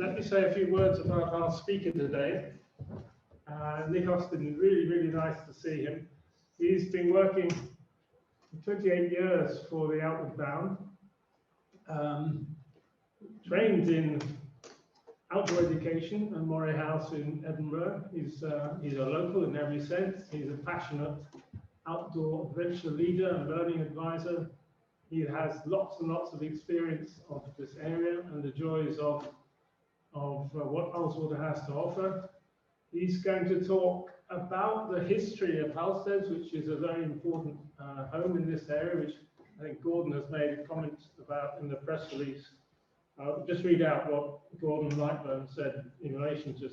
let me say a few words about our speaker today. Nick Austin, really nice to see him. He's been working for 28 years for the Outward Bound, trained in outdoor education at Moray House in Edinburgh. He's a local in every sense. He's a passionate outdoor adventure leader and learning advisor. He has lots and lots of experience of this area and the joys of what Ullswater has to offer. He's going to talk about the history of Hallsteads, which is a very important home in this area, which I think Gordon has made a comment about in the press release. I'll just read out what Gordon Lightburn said in relation to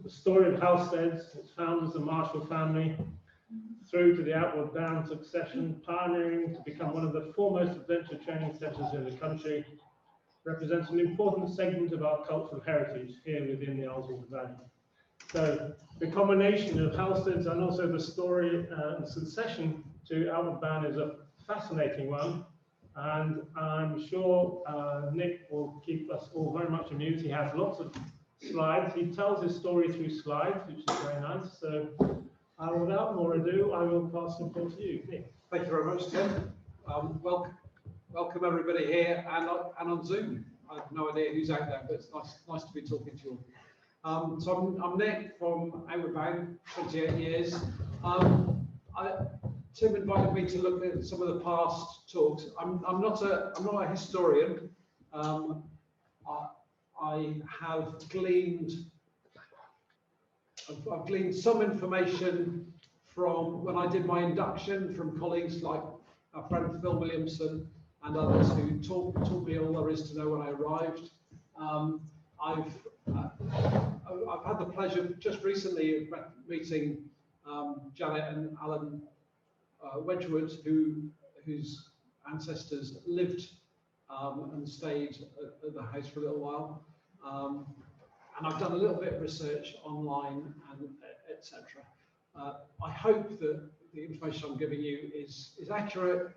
the story of Hallsteads, its founders, the Marshall family, through to the Outward Bound succession, pioneering to become one of the foremost adventure training centres in the country, represents an important segment of our cultural heritage here within the Ullswater Valley. So the combination of Hallsteads and also the story and succession to Outward Bound is a fascinating one, and I'm sure Nick will keep us all very much amused. He has lots of slides. He tells his story through slides, which is very nice. So without more ado, I will pass the floor to you, Nick. Thank you very much, Tim. Welcome everybody here and on Zoom. I have no idea who's out there, but it's nice to be talking to you all. So I'm Nick from Outward Bound, 28 years. Tim invited me to look at some of the past talks. I'm not a historian. I have gleaned. I've gleaned some information from when I did my induction from colleagues like our friend Phil Williamson and others who taught me all there is to know when I arrived. I've had the pleasure just recently of meeting Janet and Alan Wedgwood, whose ancestors lived and stayed at the house for a little while. And I've done a little bit of research online and etc. I hope that the information I'm giving you is accurate.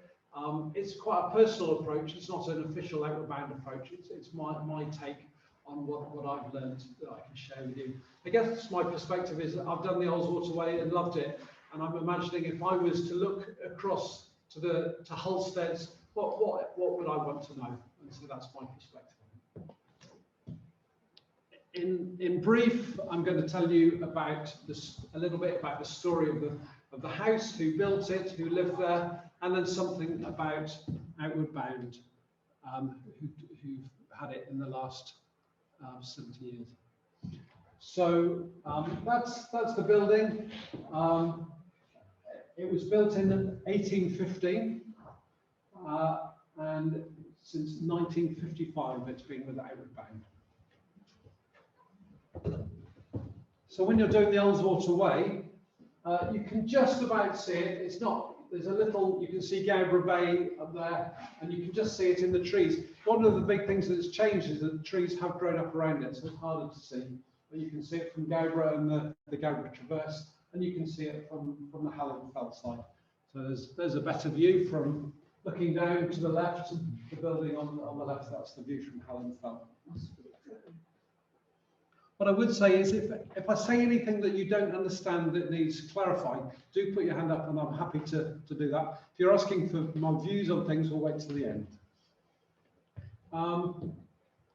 It's quite a personal approach. It's not an official Outward Bound approach. It's my take on what I've learned that I can share with you. I guess my perspective is that I've done the Ullswater Way and loved it, and I'm imagining if I was to look across to Hallsteads, what would I want to know? And so that's my perspective. In brief, I'm going to tell you about a little bit about the story of the house, who built it, who lived there, and then something about Outward Bound, who've had it in the last 70 years. So that's the building. It was built in 1815, and since 1955 it's been with Outward Bound. So when you're doing the Ullswater Way, you can just about see it. It's not, there's a little, you can see Gowborough Bay up there, and you can just see it in the trees. One of the big things that's changed is that the trees have grown up around it, so it's harder to see. But you can see it from Gowborough and the Gowborough Traverse, and you can see it from the Hallenfeld side. So there's a better view from looking down to the left, the building on the left, that's the view from Hallenfeld. What I would say is if I say anything that you don't understand that needs clarifying, do put your hand up and I'm happy to do that. If you're asking for my views on things, we'll wait till the end.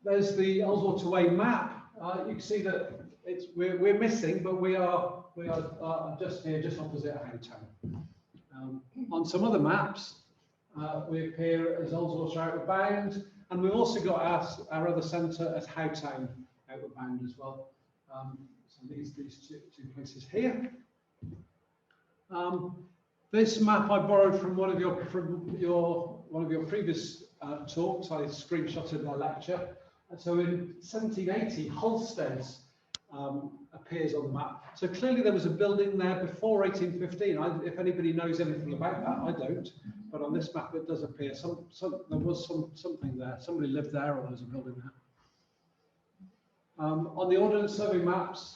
There's the Ullswater Way map. You can see that we're missing, but we are just here, just opposite Howtown. On some other maps, we appear as Ullswater Outward Bound, and we've also got our other centre as Howtown Outward Bound as well. So these two places here. This map I borrowed from one of your previous talks. I screenshotted my lecture. And so in 1780, Hallsteads appears on the map. So clearly there was a building there before 1815. If anybody knows anything about that, I don't. But on this map it does appear. There was something there. Somebody lived there, or there's a building there. On the Ordnance Survey maps,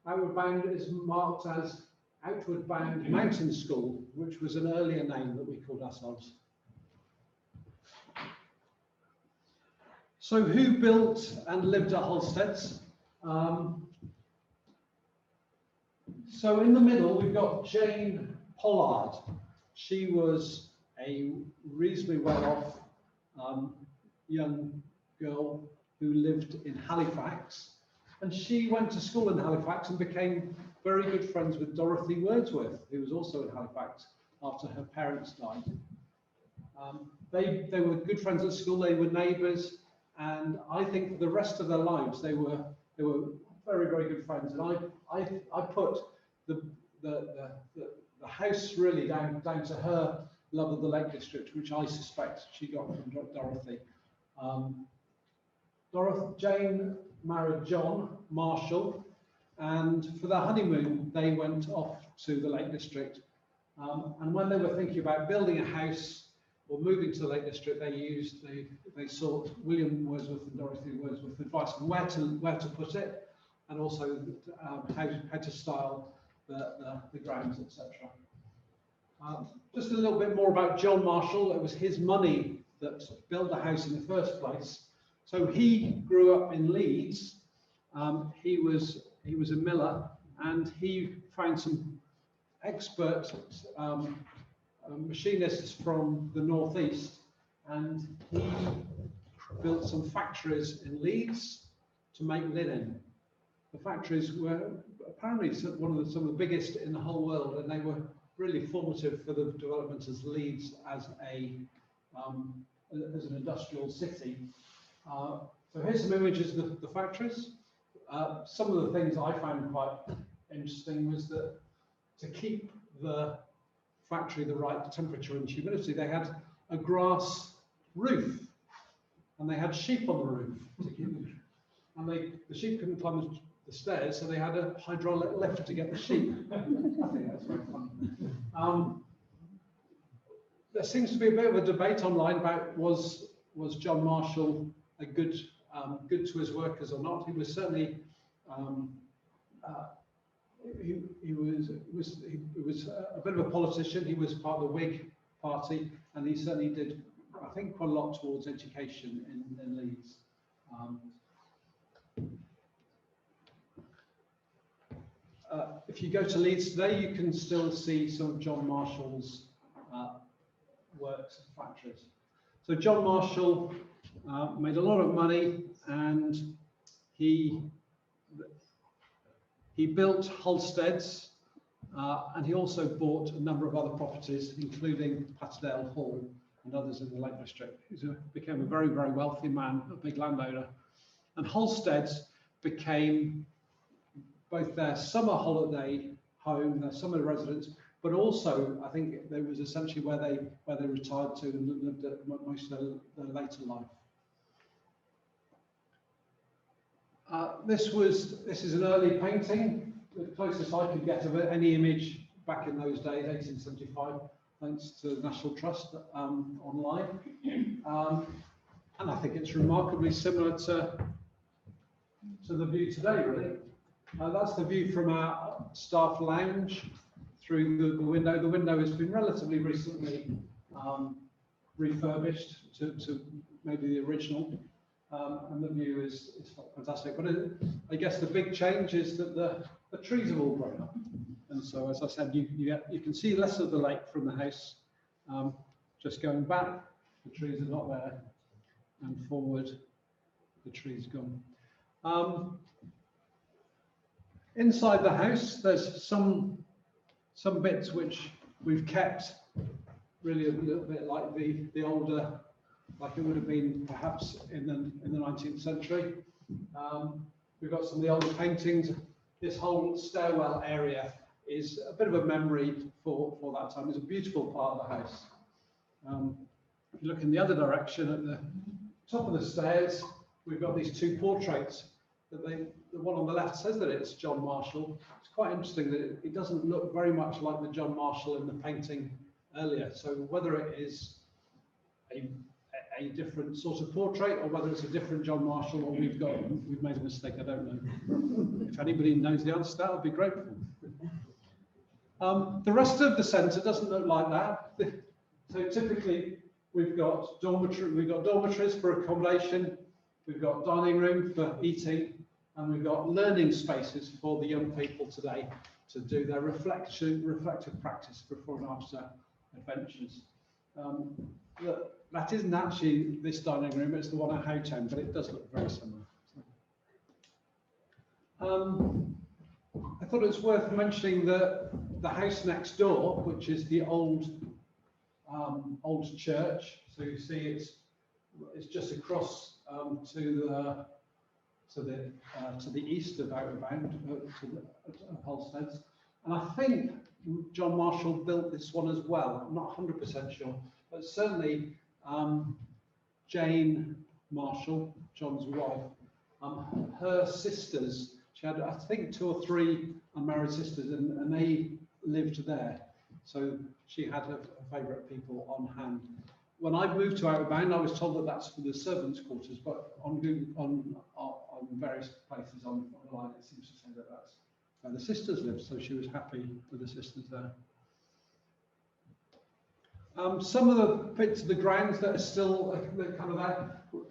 Outward Bound is marked as Outward Bound Mountain School, which was an earlier name that we called ourselves. So who built and lived at Hallsteads? So in the middle, we've got Jane Pollard. She was a reasonably well-off young girl who lived in Halifax. And she went to school in Halifax and became very good friends with Dorothy Wordsworth, who was also in Halifax after her parents died. They were good friends at school, they were neighbours, and I think for the rest of their lives they were very, very good friends. And I put the house really down to her love of the Lake District, which I suspect she got from Dorothy. Jane married John Marshall, and for their honeymoon they went off to the Lake District. And when they were thinking about building a house or moving to the Lake District, they sought William Wordsworth and Dorothy Wordsworth advice on where to put it, and also how to style the grounds, etc. Just a little bit more about John Marshall. It was his money that built the house in the first place. So he grew up in Leeds. He was a miller, and he found some expert machinists from the northeast, and he built some factories in Leeds to make linen. The factories were apparently some of the biggest in the whole world, and they were really formative for the development of Leeds as an industrial city. So here's some images of the factories. Some of the things I found quite interesting was that to keep the factory the right temperature and humidity, they had a grass roof, and they had sheep on the roof to keep them. And the sheep couldn't climb the stairs, so they had a hydraulic lift to get the sheep. I think that's very fun. There seems to be a bit of a debate online about was John Marshall a good to his workers or not. He was certainly he was a bit of a politician. He was part of the Whig Party, and he certainly did, I think, quite a lot towards education in Leeds. If you go to Leeds today, you can still see some of John Marshall's works and factories. So John Marshall made a lot of money, and he built Hallsteads, and he also bought a number of other properties, including Patterdale Hall and others in the Lake District. He became a very, very wealthy man, a big landowner. And Hallsteads became both their summer holiday home, their summer residence, but also I think there was essentially where they retired to and lived most of their later life. This is an early painting, the closest I could get of any image back in those days, 1875, thanks to the National Trust online. And I think it's remarkably similar to the view today, really. That's the view from our staff lounge through the window. The window has been relatively recently refurbished to maybe the original. And the view is fantastic. But I guess the big change is that the trees have all grown up. And so, as I said, you can see less of the lake from the house. Just going back, the trees are not there. And forward, the trees gone. Inside the house, there's some bits which we've kept really a little bit like the older, like it would have been perhaps in the 19th century. We've got some of the older paintings. This whole stairwell area is a bit of a memory for that time. It's a beautiful part of the house. If you look in the other direction, at the top of the stairs, we've got these two portraits. The one on the left says that it's John Marshall. It's quite interesting that it doesn't look very much like the John Marshall in the painting earlier. So whether it is a different sort of portrait, or whether it's a different John Marshall, or we've made a mistake, I don't know. If anybody knows the answer to that, I'd be grateful. The rest of the centre doesn't look like that. So typically we've got dormitories for accommodation. we've got dining room for eating, and we've got learning spaces for the young people today to do their reflective practice before and after adventures. That isn't actually this dining room, it's the one at Hallsteads, but it does look very similar. I thought it was worth mentioning the house next door, which is the old church. So you see it's just across to the east of Outer Bound, to Hallsteads. And I think John Marshall built this one as well. I'm not 100% sure, but certainly Jane Marshall, John's wife, her sisters, she had, I think, 2 or 3 unmarried sisters, and they lived there. So she had her favourite people on hand. When I moved to Outer Bound, I was told that that's for the servants' quarters, but on Google, on various places online, it seems to say that that's where the sisters lived. So she was happy with the sisters there. Some of the bits of the grounds that are still kind of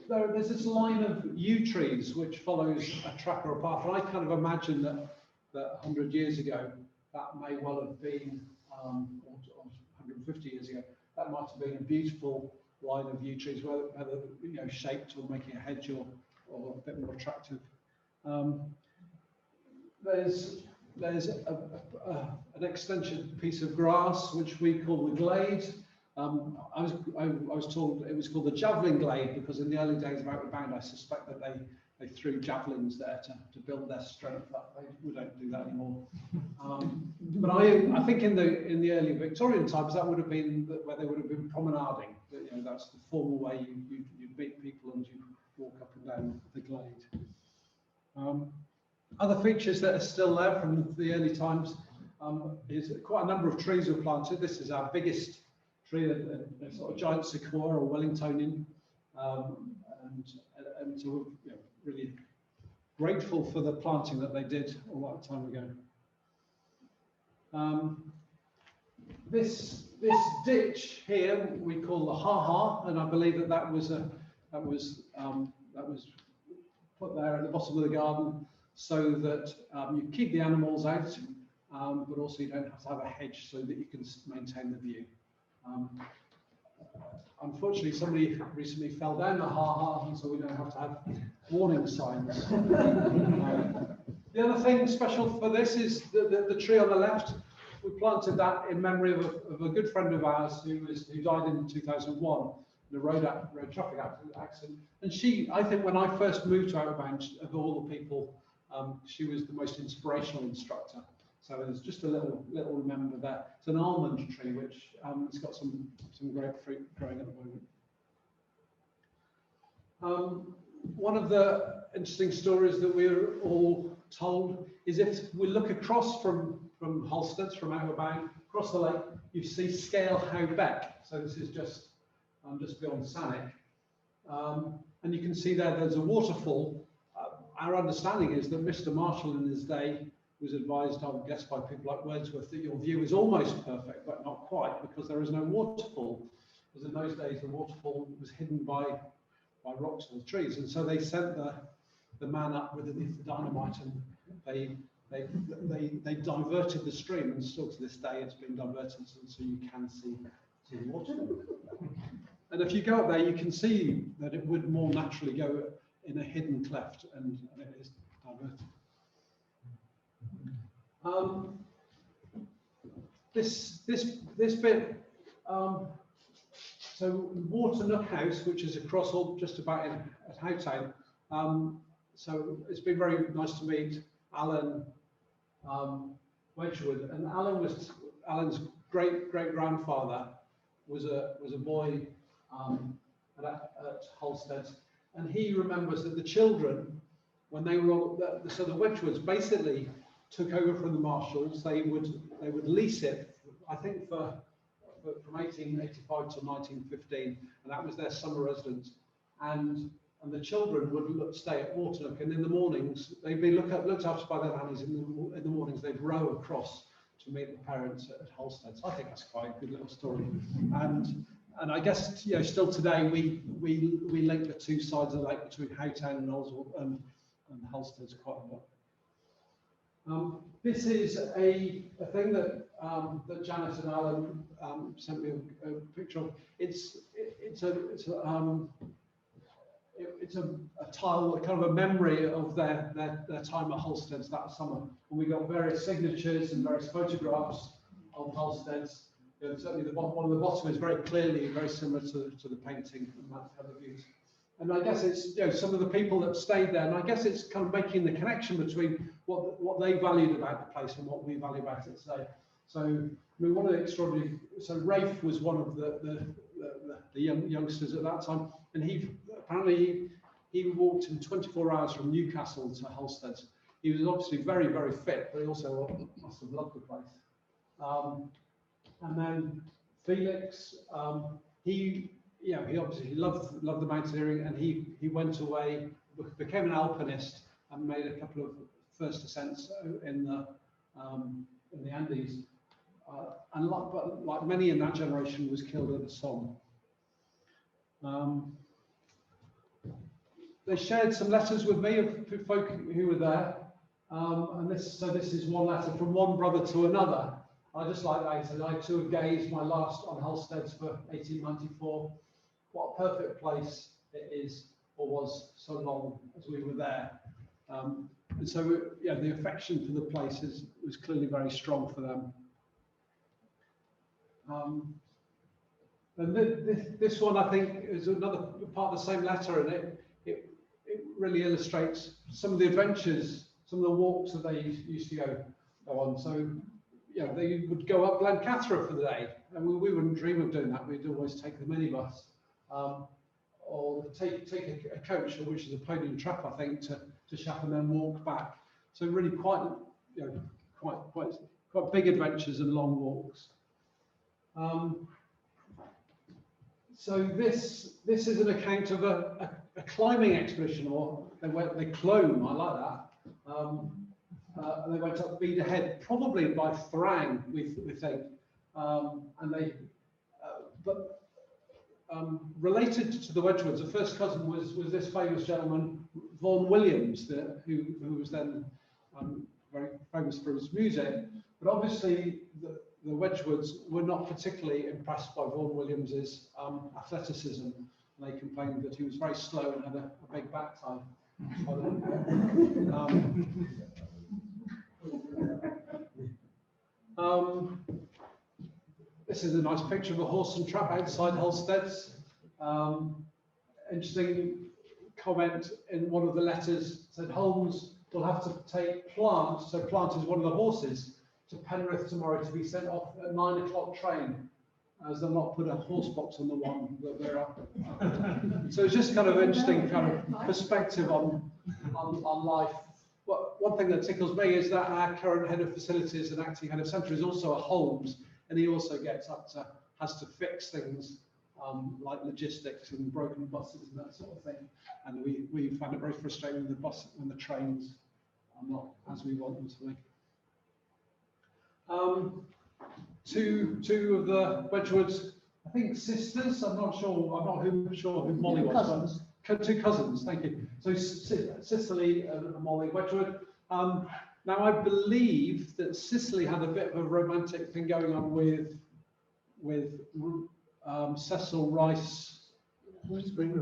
there, there's this line of yew trees which follows a track or a path. And I kind of imagine that 100 years ago, that may well have been, or 150 years ago, that might have been a beautiful line of yew trees, whether shaped or making a hedge or a bit more attractive. There's an extension piece of grass which we call the glade. I was told it was called the javelin glade because in the early days of Outer Bound, I suspect that they threw javelins there to build their strength up. We don't do that anymore. But I think in the early Victorian times that would have been where they would have been promenading. That's the formal way you meet people and you walk up and down the glade. Other features that are still there from the early times is quite a number of trees were planted. This is our biggest tree, a sort of giant sequoia or Wellingtonian, and so we're really grateful for the planting that they did all that time ago. This ditch here we call the ha-ha, and I believe that was put there at the bottom of the garden so that you keep the animals out, but also you don't have to have a hedge so that you can maintain the view. Unfortunately, somebody recently fell down the ha-ha, and so we don't have to have warning signs. The other thing special for this is the tree on the left. We planted that in memory of a good friend of ours who died in 2001 in a road traffic accident. And I think when I first moved to Outer Bound, of all the people, she was the most inspirational instructor. So there's just a little remember there. It's an almond tree which it's got some grapefruit growing at the moment. One of the interesting stories that we're all told is if we look across from Hallsteads, from Outer Bound, across the lake, you see Scale How Beck. So this is just beyond Sannock. And you can see there's a waterfall. Our understanding is that Mr. Marshall in his day was advised, I would guess, by people like Wordsworth, that your view is almost perfect, but not quite, because there is no waterfall. Because in those days, the waterfall was hidden by rocks or trees, and so they sent the man up with the dynamite, and they diverted the stream, and still to this day, it's been diverted, so you can see the waterfall. And if you go up there, you can see that it would more naturally go in a hidden cleft, and it is diverted. This bit, so Water Nook House, which is across just about at Hallsteads. So it's been very nice to meet Alan Wedgwood, and Alan's great grandfather was a boy at Hallsteads, and he remembers that the children, when they were so the Wedgwoods basically took over from the Marshalls. They would lease it, I think, from 1885 to 1915, and that was their summer residence. And the children would stay at Waternook, and in the mornings they'd be looked after by their nannies. In the mornings they'd row across to meet the parents at Hallsteads. I think that's quite a good little story. And and I guess still today we link the two sides of the lake between Howtown and Ullswater and Hallsteads quite a lot. This is a thing that that Janet and Alan sent me a picture of. It's a tile, kind of a memory of their time at Hallsteads that summer. And we got various signatures and various photographs of Hallsteads. Certainly one of the bottom is very clearly very similar to the painting and that kind of views. And I guess it's some of the people that stayed there, and I guess it's kind of making the connection between what they valued about the place and what we value about it today. So I mean, one of the extraordinary. So Rafe was one of the youngsters at that time, and apparently he walked in 24 hours from Newcastle to Hallsteads. He was obviously very, very fit, but he also must have loved the place. And then Felix, he obviously loved the mountaineering, and he went away, became an alpinist, and made a couple of first ascents in the Andes. But like many in that generation, was killed at the Somme. They shared some letters with me of folk who were there, and this is one letter from one brother to another. I just like that. He said, "I too have gazed my last on Hallsteads for 1894. What a perfect place it is, or was, so long as we were there." And so, the affection for the place was clearly very strong for them. And this one, I think, is another part of the same letter, and it really illustrates some of the adventures, some of the walks that they used to go on. So, they would go up Glencathra for the day, and we wouldn't dream of doing that. We'd always take the minibus, or take a coach, which is a pony and trap, I think, to Shap, and then walk back. So really quite big adventures and long walks. So this is an account of a climbing expedition, or they clomb. I like that. And they went up Bede Head, probably by Thrang, we think. And they, related to the Wedgwoods, the first cousin was this famous gentleman, Vaughan Williams, who was then very famous for his music. But obviously, the Wedgwoods were not particularly impressed by Vaughan Williams's athleticism. They complained that he was very slow and had a big back tie. This is a nice picture of a horse and trap outside Hallsteads. Interesting comment in one of the letters said Holmes will have to take Plant, so Plant is one of the horses, to Penrith tomorrow to be sent off at 9 o'clock train, as they'll not put a horse box on the one that they're up. So it's just kind of interesting kind of perspective on life. One thing that tickles me is that our current head of facilities and acting head of centre is also a Holmes, and he also has to fix things like logistics and broken buses and that sort of thing. And we find it very frustrating when the trains are not as we want them to be. Two of the Wedgwoods, I think sisters. I'm not sure who Molly was. Two cousins. Thank you. So Cicely and Molly Wedgwood. Now I believe that Cicely had a bit of a romantic thing going on with Cecil Rice. Spring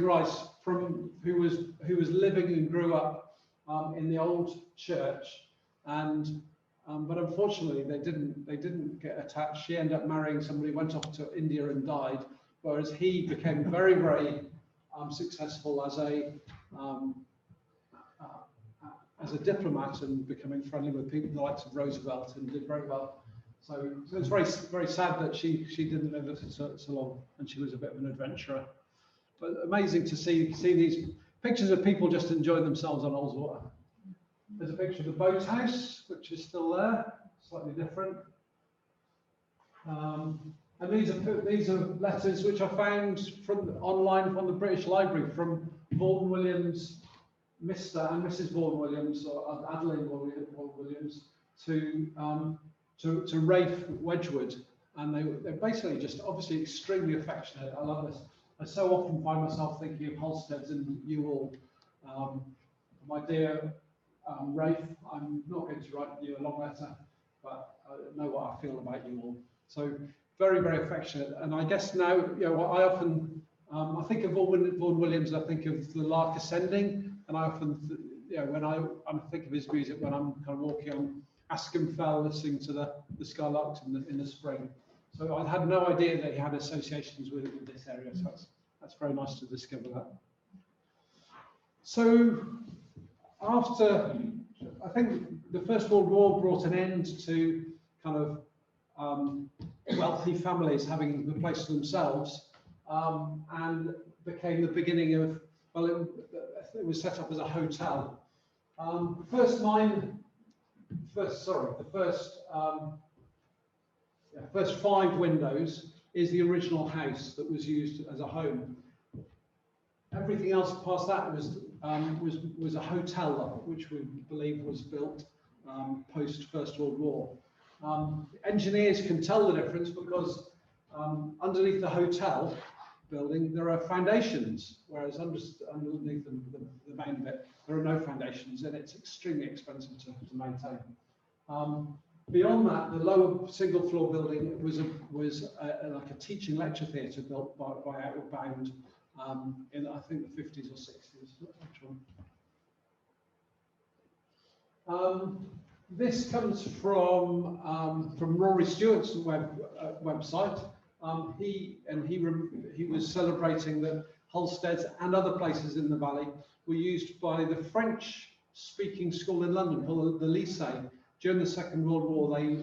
Rice, who was living and grew up in the old church, and but unfortunately they didn't get attached. She ended up marrying somebody, went off to India and died, whereas he became very, very successful as a diplomat and becoming friendly with people, the likes of Roosevelt, and did very well. So it's very, very sad that she didn't live it so long, and she was a bit of an adventurer. But amazing to see these pictures of people just enjoying themselves on Ullswater. There's a picture of the boathouse, which is still there, slightly different. And these are letters which I found online from the British Library from Vaughan Williams, Mr. and Mrs. Vaughan Williams, or Adeline Vaughan Williams, to Rafe Wedgwood. and they're basically just obviously extremely affectionate. I love this. I so often find myself thinking of Hallsteads and you all. My dear Rafe, I'm not going to write you a long letter, but I know what I feel about you all. So very, very affectionate. And I guess now, you know, I often, I think of Vaughan Williams, I think of the Lark Ascending, and I often, you know, when I think of his music when I'm kind of walking on Askham Fell, listening to the skylarks in the spring. So I had no idea that he had associations with this area. So that's very nice to discover that. So after, I think the First World War brought an end to kind of wealthy families having the place to themselves, and became the beginning of, well, it was set up as a hotel. The first 5 windows is the original house that was used as a home. Everything else past that was a hotel, which we believe was built post First World War. Engineers can tell the difference because underneath the hotel building there are foundations, whereas underneath the main bit there are no foundations, and it's extremely expensive to maintain. Beyond that, the lower single floor building was like a teaching lecture theatre built by Outward Bound in I think the 50s or 60s. This comes from Rory Stewart's website. He was celebrating that Hallsteads and other places in the valley were used by the French-speaking school in London called the Lycée. During the Second World War, they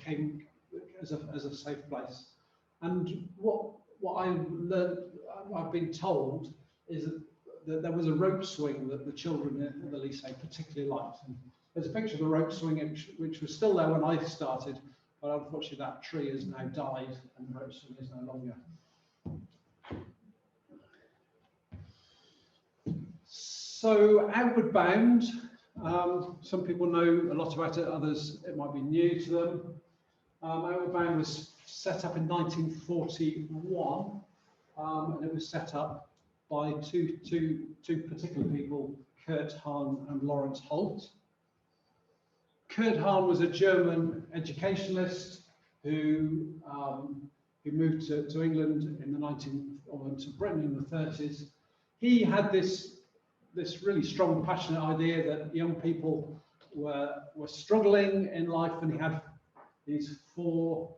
came as a safe place. And what I've been told is that there was a rope swing that the children at the Lycée particularly liked. And there's a picture of the rope swing which was still there when I started, but unfortunately that tree has now died and the rope swing is no longer. So Outward Bound, some people know a lot about it, others it might be new to them. Outward Bound was set up in 1941, and it was set up by two particular people, Kurt Hahn and Lawrence Holt. Kurt Hahn was a German educationalist who moved to England in to Britain in the 30s. He had this really strong, passionate idea that young people were struggling in life, and he had these 4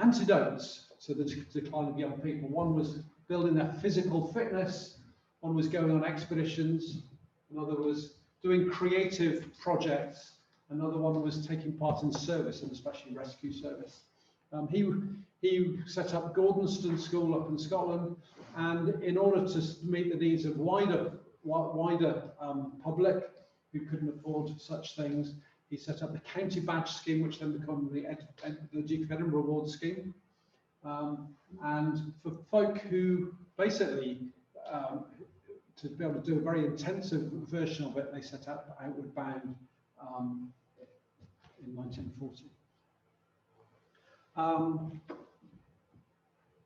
antidotes to the decline of young people. One was building their physical fitness, one was going on expeditions, another was doing creative projects, another one was taking part in service, and especially rescue service. He set up Gordonston School up in Scotland, and in order to meet the needs of wider public who couldn't afford such things, he set up the County Badge Scheme, which then became the Duke of Edinburgh Award Scheme. And for folk who basically, to be able to do a very intensive version of it, they set up Outward Bound in 1940.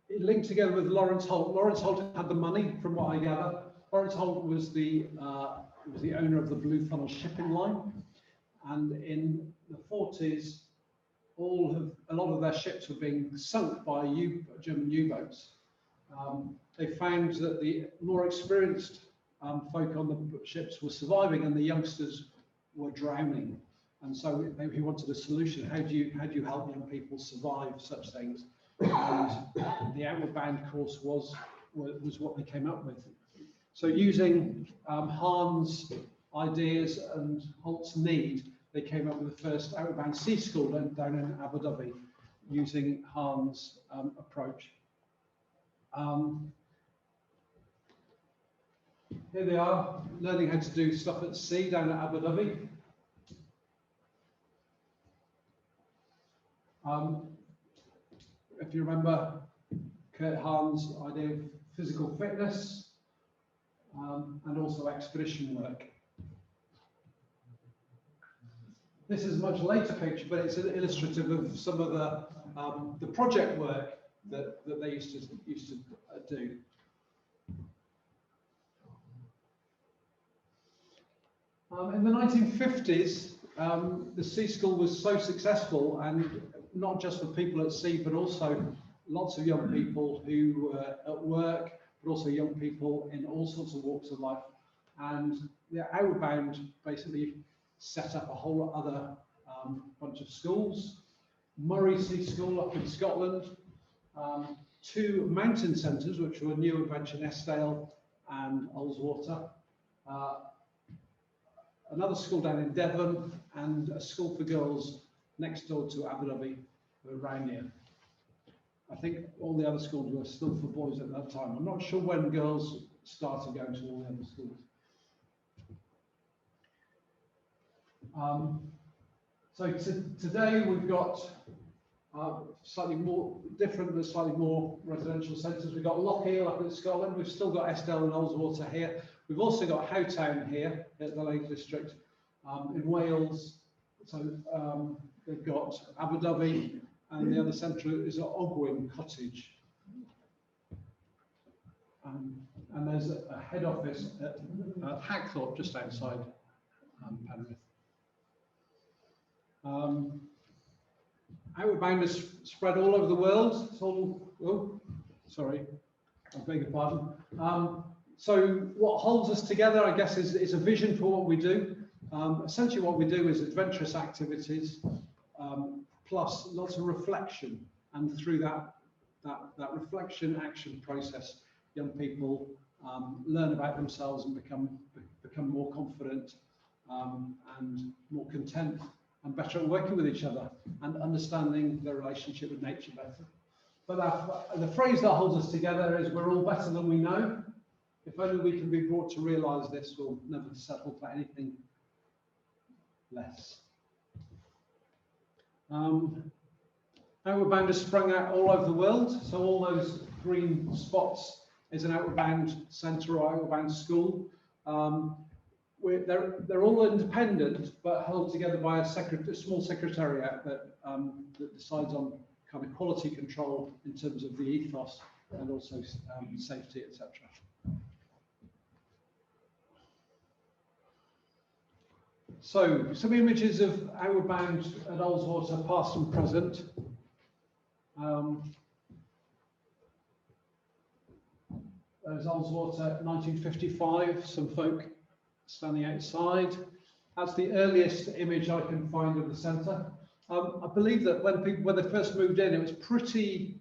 It linked together with Lawrence Holt. Lawrence Holt had the money, from what I gather. Lawrence Holt was the owner of the Blue Funnel shipping line, and in the 40s, a lot of their ships were being sunk by German U-boats. They found that the more experienced folk on the ships were surviving, and the youngsters were drowning. And so he wanted a solution. How do you help young people survive such things? And the Outward Bound course was what they came up with. So using Hahn's ideas and Holt's need, they came up with the first Outward Bound Sea School down in Abu Dhabi, using Hahn's approach. Here they are, learning how to do stuff at sea down at Abu Dhabi. If you remember Kurt Hahn's idea of physical fitness, and also expedition work. This is a much later picture, but it's illustrative of some of the project work that they used to do. In the 1950s, the sea school was so successful, and not just for people at sea, but also lots of young people who were at work, but also young people in all sorts of walks of life. And the Outward Bound basically set up a whole other bunch of schools. Murray Sea School up in Scotland, 2 mountain centres, which were New Adventure Eskdale and Ullswater, another school down in Devon, and a school for girls next door to Abu Dhabi, around here. I think all the other schools were still for boys at that time. I'm not sure when girls started going to all the other schools. So today we've got slightly more different, but slightly more residential centres. We've got Lochiel up in Scotland. We've still got Eskdale and Ullswater here. We've also got Howtown here at the Lake District in Wales. So they've got Abu Dhabi, and the other centre is at Ogwyn Cottage. And there's a head office at Hackthorpe, just outside Penrith. Outward Bound is spread all over the world. It's all, oh, sorry, I beg your pardon. So what holds us together, I guess, is a vision for what we do. Essentially what we do is adventurous activities, plus lots of reflection. And through that reflection action process, young people learn about themselves and become more confident and more content and better at working with each other and understanding their relationship with nature better. But the phrase that holds us together is we're all better than we know. If only we can be brought to realise this, we'll never settle for anything less. Outward Bound has sprung out all over the world. So all those green spots is an Outward Bound centre or Outward Bound school. They're all independent, but held together by a small secretariat that decides on kind of quality control in terms of the ethos and also safety, etc. So some images of Outward Bound at Ullswater, past and present. There's Ullswater 1955, some folk standing outside. That's the earliest image I can find of the centre. I believe that when they first moved in, it was a pretty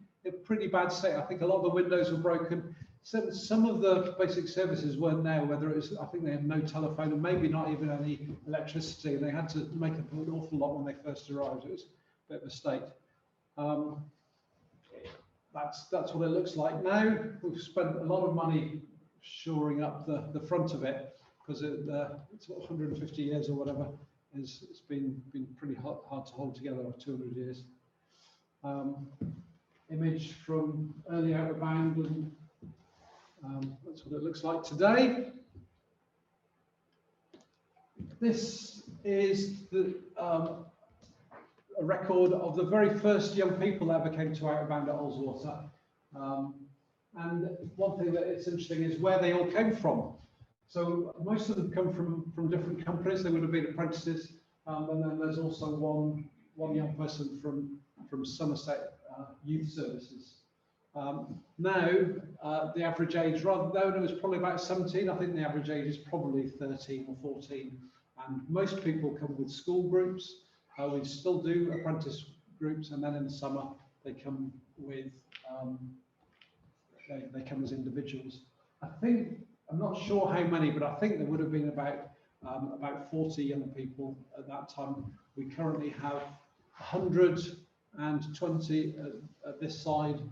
bad state. I think a lot of the windows were broken. Some of the basic services weren't there, whether it was, I think they had no telephone and maybe not even any electricity. They had to make up an awful lot when they first arrived. It was a bit of a state. That's what it looks like now. We've spent a lot of money shoring up the front of it, because it's 150 years or whatever. It's been pretty hard to hold together for 200 years. Image from early Outward Bound, and that's what it looks like today. This is a record of the very first young people that ever came to Outward Bound at Ullswater. And one thing that is interesting is where they all came from. So most of them come from different companies. They would have been apprentices, and then there's also one young person from Somerset Youth Services. Now the average age, rather than it was probably about 17, I think the average age is probably 13 or 14. And most people come with school groups. We still do apprentice groups, and then in the summer they come with they come as individuals. I'm not sure how many, but I think there would have been about 40 young people at that time. We currently have 120 at this side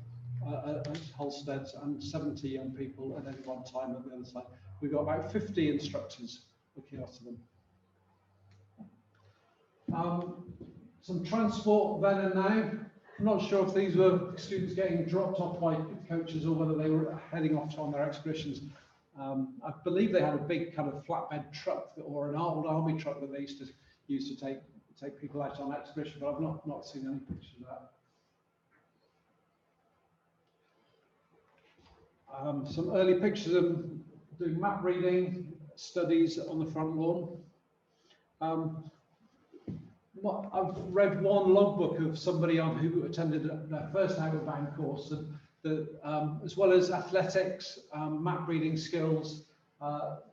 at Hallsteads and 70 young people at any one time at the other side. We've got about 50 instructors looking after them. Some transport then and now. I'm not sure if these were students getting dropped off by coaches or whether they were heading off on their excursions. I believe they had a big kind of flatbed truck or an old army truck that they used to use to take people out on expedition, but I've not seen any pictures of that. Some early pictures of doing map reading studies on the front lawn. I've read one logbook of somebody who attended their first outward bound course, and as well as athletics, map reading skills,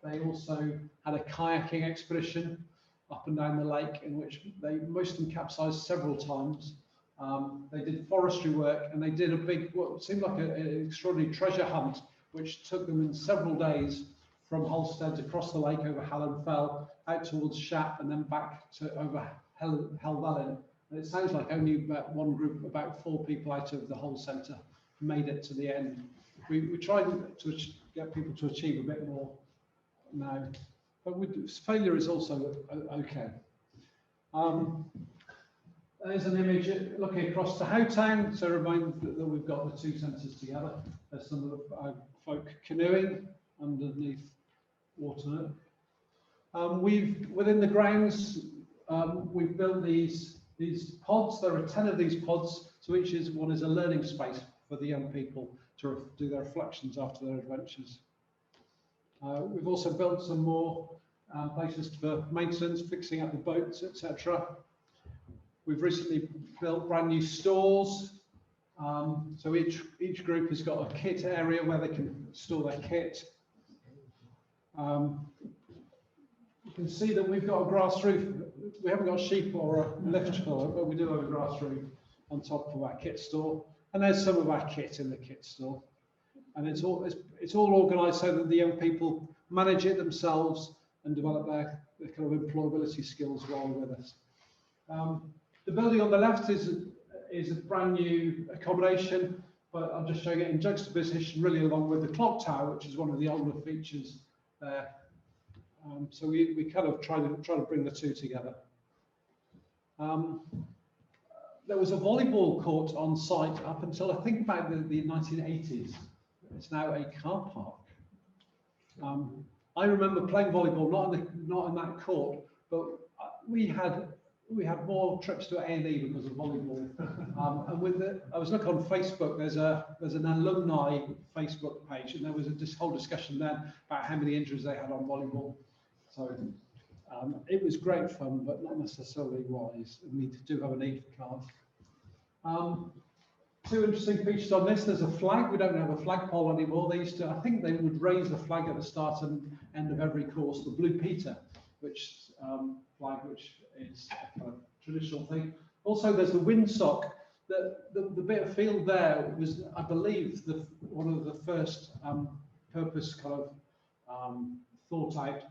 they also had a kayaking expedition up and down the lake in which most of them capsized several times. They did forestry work, and they did a big, what seemed like an extraordinary treasure hunt, which took them in several days from Hallsteads across the lake over Hallen Fell, out towards Shap, and then back to over Helvellyn. And it sounds like only about one group, about 4 people out of the whole centre, made it to the end. We tried to get people to achieve a bit more now, but failure is also okay. There's an image looking across to Howtown, so remind that we've got the 2 centres together. There's some of the folk canoeing underneath Waterloo. Within the grounds, we've built these pods. There are 10 of these pods, so one is a learning space for the young people to do their reflections after their adventures. We've also built some more places for maintenance, fixing up the boats, etc. We've recently built brand new stores. So each group has got a kit area where they can store their kit. You can see that we've got a grass roof. We haven't got sheep or a lift for it, but we do have a grass roof on top of our kit store. And there's some of our kit in the kit store. And it's all organised so that the young people manage it themselves and develop their kind of employability skills while with us. The building on the left is a brand new accommodation, but I'm just showing it in juxtaposition really along with the clock tower, which is one of the older features there. So we kind of try to bring the 2 together. There was a volleyball court on site up until I think about the 1980s. It's now a car park. I remember playing volleyball, not in that court, but we had more trips to A&E because of volleyball. And I was looking on Facebook. There's an alumni Facebook page, and there was this whole discussion then about how many injuries they had on volleyball. So it was great fun, but not necessarily wise. We do have a need for cars. 2 interesting features on this. There's a flag. We don't have a flagpole anymore. I think they would raise the flag at the start and end of every course, the Blue Peter, which flag, which is a kind of traditional thing. Also, there's the windsock. The bit of field there was, I believe, one of the first purpose kind of thought out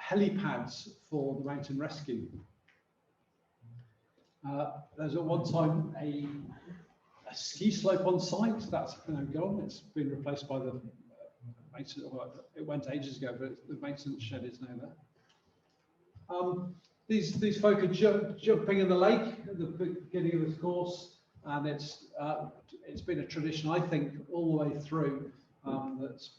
helipads for the mountain rescue. There's at one time a ski slope on site. That's now gone. It's been replaced by the maintenance. Well, it went ages ago, but the maintenance shed is now there. These folk are jumping in the lake at the beginning of this course, and it's been a tradition, I think, all the way through. That's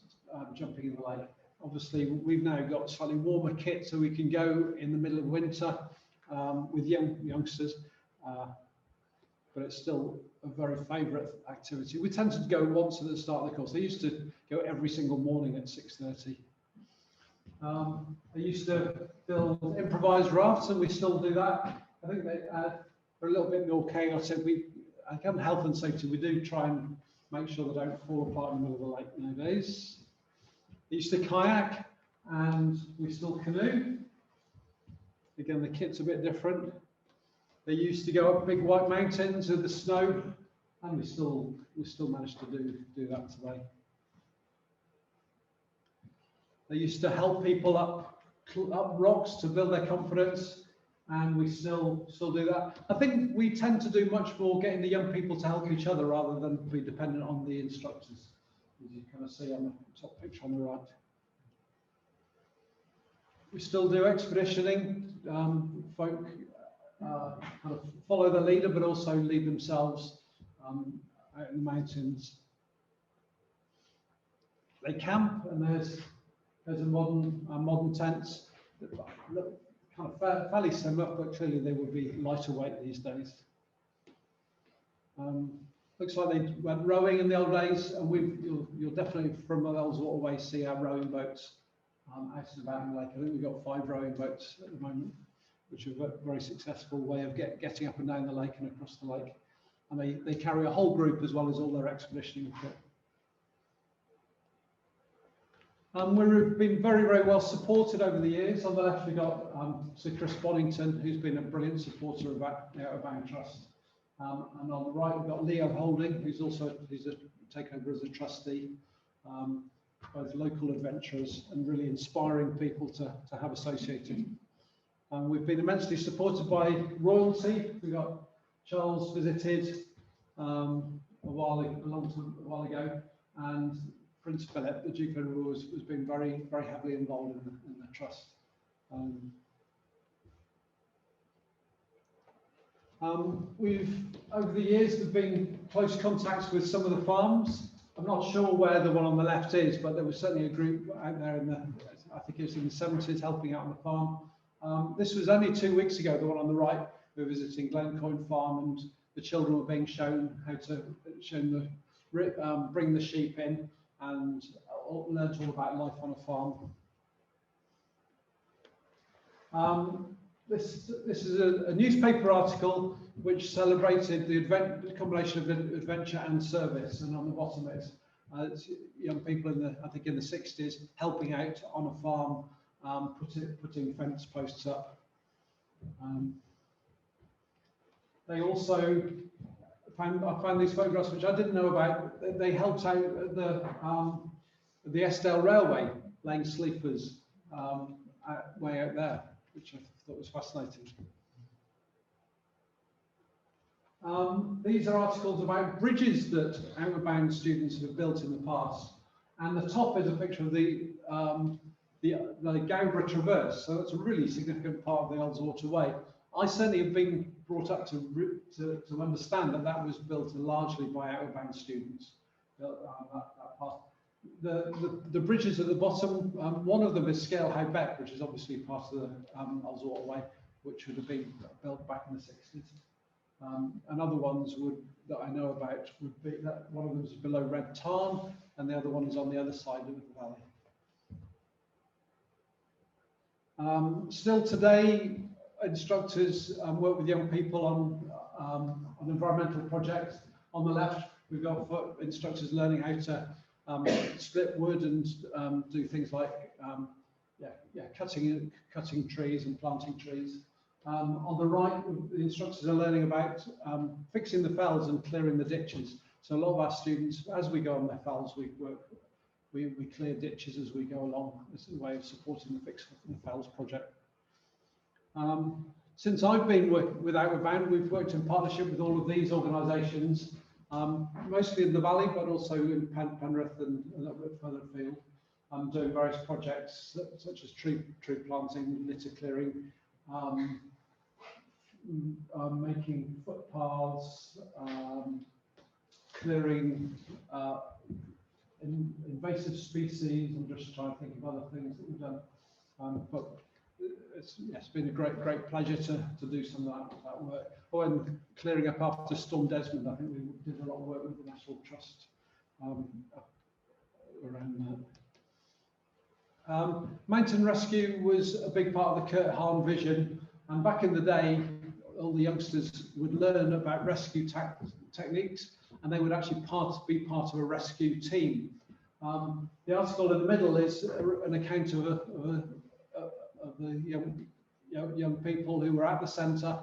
jumping in the lake. Obviously, we've now got slightly warmer kit, so we can go in the middle of winter with youngsters, but it's still a very favourite activity. We tend to go once at the start of the course. They used to go every single morning at 6:30. They used to build improvised rafts, and we still do that. I think they're a little bit more chaotic. Again, health and safety, we do try and make sure they don't fall apart in the middle of the lake nowadays. They used to kayak, and we still canoe. Again, the kit's a bit different. They used to go up big white mountains in the snow, and we still manage to do that today. They used to help people up rocks to build their confidence, and we still do that. I think we tend to do much more getting the young people to help each other rather than be dependent on the instructors, as you kind of see on the top picture on the right. We still do expeditioning. Folk kind of follow the leader, but also lead themselves out in the mountains. They camp, and there's a modern tents that kind kind of fairly similar, but clearly they would be lighter weight these days. Looks like they went rowing in the old days, and you'll definitely from the Ullswater Way see our rowing boats out and about in the lake. I think we've got 5 rowing boats at the moment, which are a very successful way of getting up and down the lake and across the lake. And they carry a whole group as well as all their expeditioning kit. We've been very, very well supported over the years. On the left, we've got Sir Chris Bonington, who's been a brilliant supporter of the Out of Bound Trust. And on the right, we've got Leo Holding, who's taken over as a trustee, both local adventurers and really inspiring people to have associated. We've been immensely supported by royalty. We got Charles visited a while ago, and Prince Philip, the Duke of Edinburgh, has been very, very heavily involved in the trust. Over the years, there've been close contacts with some of the farms. I'm not sure where the one on the left is, but there was certainly a group out there I think it was in the 70s, helping out on the farm. This was only 2 weeks ago, the one on the right. We were visiting Glencoyne Farm, and the children were being shown how to bring the sheep in, and learned all about life on a farm. This is a newspaper article which celebrated the combination of adventure and service, and on the bottom it's young people I think in the 60s helping out on a farm, putting fence posts up. They also I found these photographs which I didn't know about. They helped out at the Eskdale Railway, laying sleepers way out there, which I thought was fascinating. These are articles about bridges that Outward Bound students have built in the past, and the top is a picture of the Gowborough Traverse. So that's a really significant part of the Ullswater Way. I certainly have been brought up to understand that was built largely by Outward Bound students. That part. The bridges at the bottom, one of them is Scale High Beck, which is obviously part of the Ullswater Way, which would have been built back in the 60s. And other ones that I know about would be that one of them is below Red Tarn, and the other one is on the other side of the valley. Still today, instructors work with young people on environmental projects. On the left, we've got instructors learning how to split wood and do things like cutting trees and planting trees. On the right, the instructors are learning about fixing the fells and clearing the ditches. So a lot of our students, as we go on their fells, we clear ditches as we go along. This is a way of supporting the Fix the Fells project. Since I've been working with Outward Bound, we've worked in partnership with all of these organisations, mostly in the valley, but also in Penrith and a little bit further afield, doing various projects such as tree planting, litter clearing, making footpaths, clearing invasive species. I'm just trying to think of other things that we've done. But it's been a great pleasure to do some of that work. Oh, and clearing up after Storm Desmond, I think we did a lot of work with the National Trust around that. Mountain rescue was a big part of the Kurt Hahn vision, and back in the day, all the youngsters would learn about rescue techniques, and they would actually be part of a rescue team. The article in the middle is an account of the young people who were at the centre.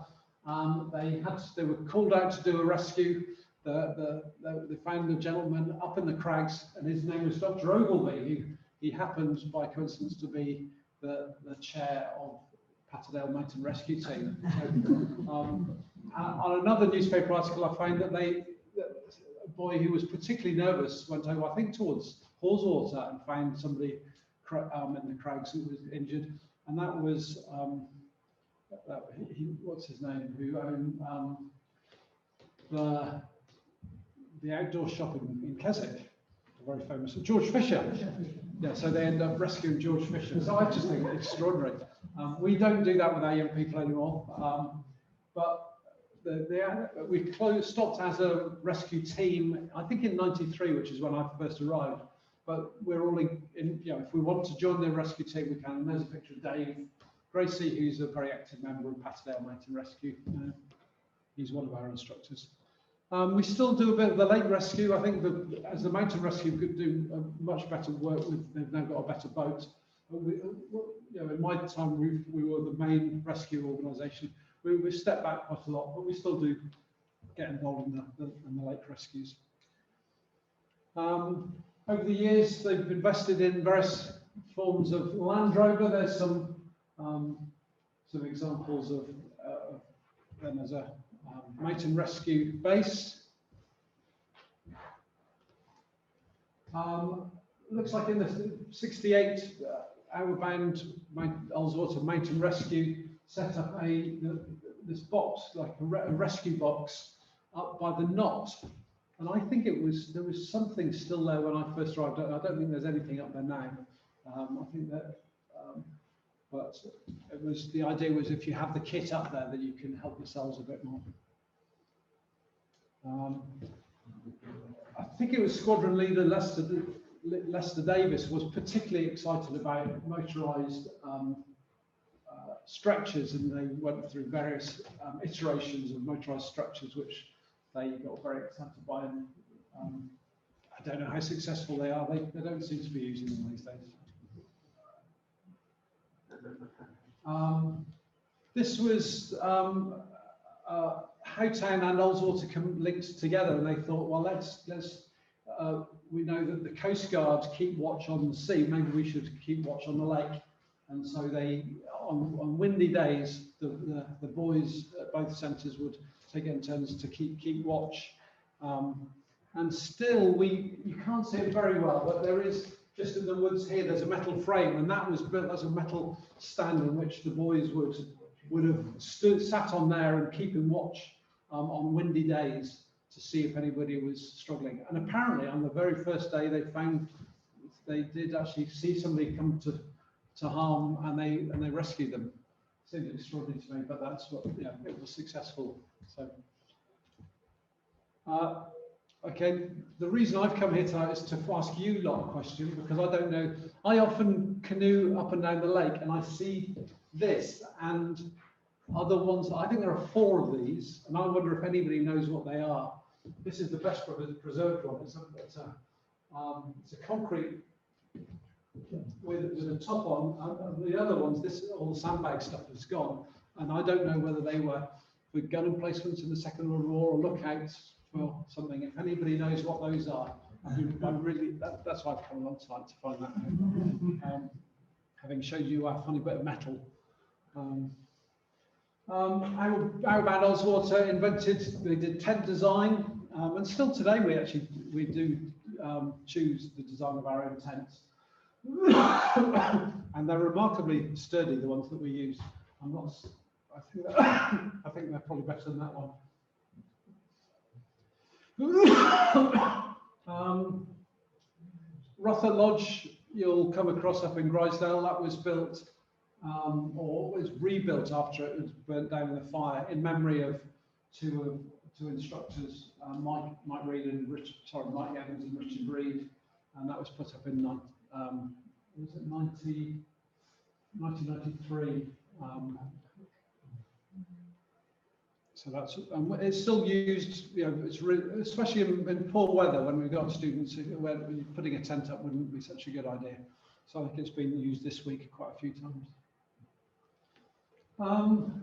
They were called out to do a rescue. They found a gentleman up in the crags, and his name was Dr. Ogilvie. He happened by coincidence to be the chair of Patterdale Mountain Rescue Team. On another newspaper article, I found that a boy who was particularly nervous went over, I think, towards Hallswater and found somebody in the crags who was injured, and that was what's his name, who owned the outdoor shop in Keswick, very famous, George Fisher. Yeah, so they end up rescuing George Fisher. So I just think it's extraordinary. We don't do that with our young people anymore, but we stopped as a rescue team, I think in '93, which is when I first arrived. But we're all in, if we want to join the rescue team, we can. And there's a picture of Dave Gracie, who's a very active member of Patterdale Mountain Rescue. He's one of our instructors. We still do a bit of the lake rescue. I think as the mountain rescue could do much better work with, they've now got a better boat. In my time, we were the main rescue organisation. We've stepped back quite a lot, but we still do get involved in the lake rescues. Over the years, they've invested in various forms of Land Rover. There's some examples of them as a mountain rescue base. Looks like in the '68, Outbound Ullswater Mountain Rescue set up this box, like a rescue box, up by the knot. And I think there was something still there when I first arrived. I don't think there's anything up there now. I think that, but the idea was if you have the kit up there, that you can help yourselves a bit more. I think it was Squadron Leader Lester Davis was particularly excited about motorised stretchers, and they went through various iterations of motorised stretchers, which they got very excited by, and I don't know how successful they are. They don't seem to be using them these days. This was how Town and Ullswater linked together, and they thought, well, we know that the Coast Guard keep watch on the sea, maybe we should keep watch on the lake. And so they, on windy days, the boys at both centres would take it in turns to keep watch. And still, you can't see it very well, but there is, just in the woods here, there's a metal frame, and that was built as a metal stand in which the boys would have sat on there and keeping watch on windy days to see if anybody was struggling. And apparently, on the very first day, they did actually see somebody come to harm, and they rescued them. Seems extraordinary to me, but that's what, it was successful. So, okay, the reason I've come here tonight is to ask you lot a question, because I don't know. I often canoe up and down the lake, and I see this and other ones. I think there are 4 of these, and I wonder if anybody knows what they are. This is the best preserved one. It's a concrete with a top on, and the other ones, all the sandbag stuff is gone, and I don't know whether they were for gun emplacements in the Second World War or lookouts for something. If anybody knows what those are, that's why I've come along tonight to find that out. Having showed you our funny bit of metal. Outbound Ullswater they did tent design, and still today we do choose the design of our own tents. And they're remarkably sturdy, the ones that we use. I think they're probably better than that one. Rother Lodge, you'll come across up in Grisdale. That was built, or was rebuilt after it was burnt down in the fire, in memory of two instructors, Mike Reed and Mike Evans and Richard Reed, and that was put up in 1993. So that's it's still used. It's especially in poor weather when we've got students where putting a tent up wouldn't be such a good idea. So I think it's been used this week quite a few times.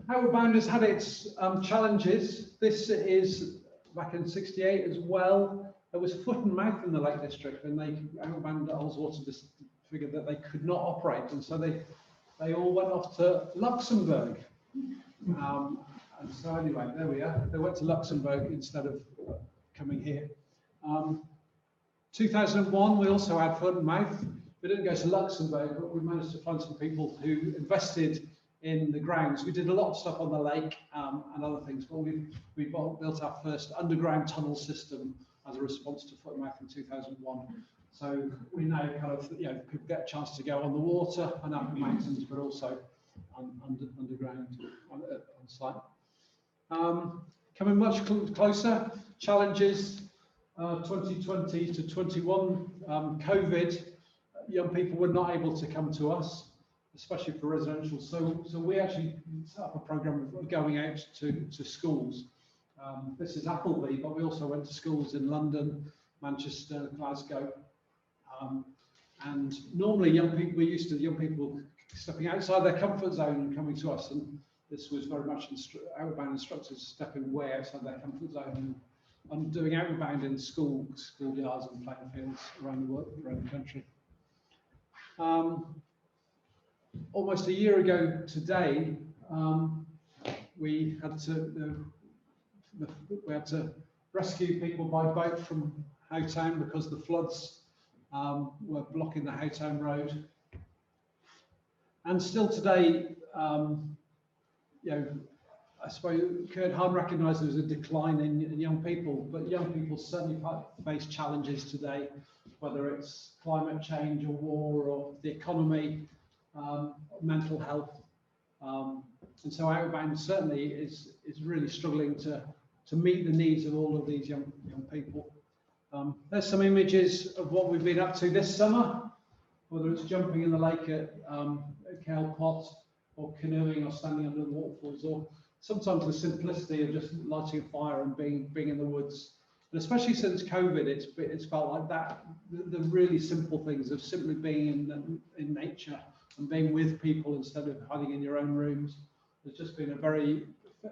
Outbound has had its challenges. This is back in '68 as well. There was foot and mouth in the Lake District, and Outbound Ullswater just figured that they could not operate, and so they all went off to Luxembourg. And so anyway, there we are. They went to Luxembourg instead of coming here. 2001, we also had foot and mouth. We didn't go to Luxembourg, but we managed to find some people who invested in the grounds. We did a lot of stuff on the lake and other things, but we built our first underground tunnel system as a response to foot and mouth in 2001. So we now kind of, people get a chance to go on the water and up the mountains, but also underground on site. Coming much closer, challenges 2020 to 21, COVID, young people were not able to come to us, especially for residential. So we actually set up a program of going out to schools. This is Appleby, but we also went to schools in London, Manchester, Glasgow. And normally we're used to young people stepping outside their comfort zone and coming to us. And this was very much outbound instructors stepping way outside their comfort zone and doing outbound in schoolyards and playing fields around the country. Almost a year ago today, we had to rescue people by boat from Howtown because the floods were blocking the Howtown Road. And still today, I suppose Kurt Hahn recognised there was a decline in young people, but young people certainly face challenges today, whether it's climate change or war or the economy, mental health. And so Outbound certainly is really struggling to meet the needs of all of these young people. There's some images of what we've been up to this summer, whether it's jumping in the lake at Kale Pot, or canoeing, or standing under the waterfalls, or sometimes the simplicity of just lighting a fire and being in the woods. And especially since COVID, it's felt like that, the really simple things of simply being in nature and being with people instead of hiding in your own rooms. It's just been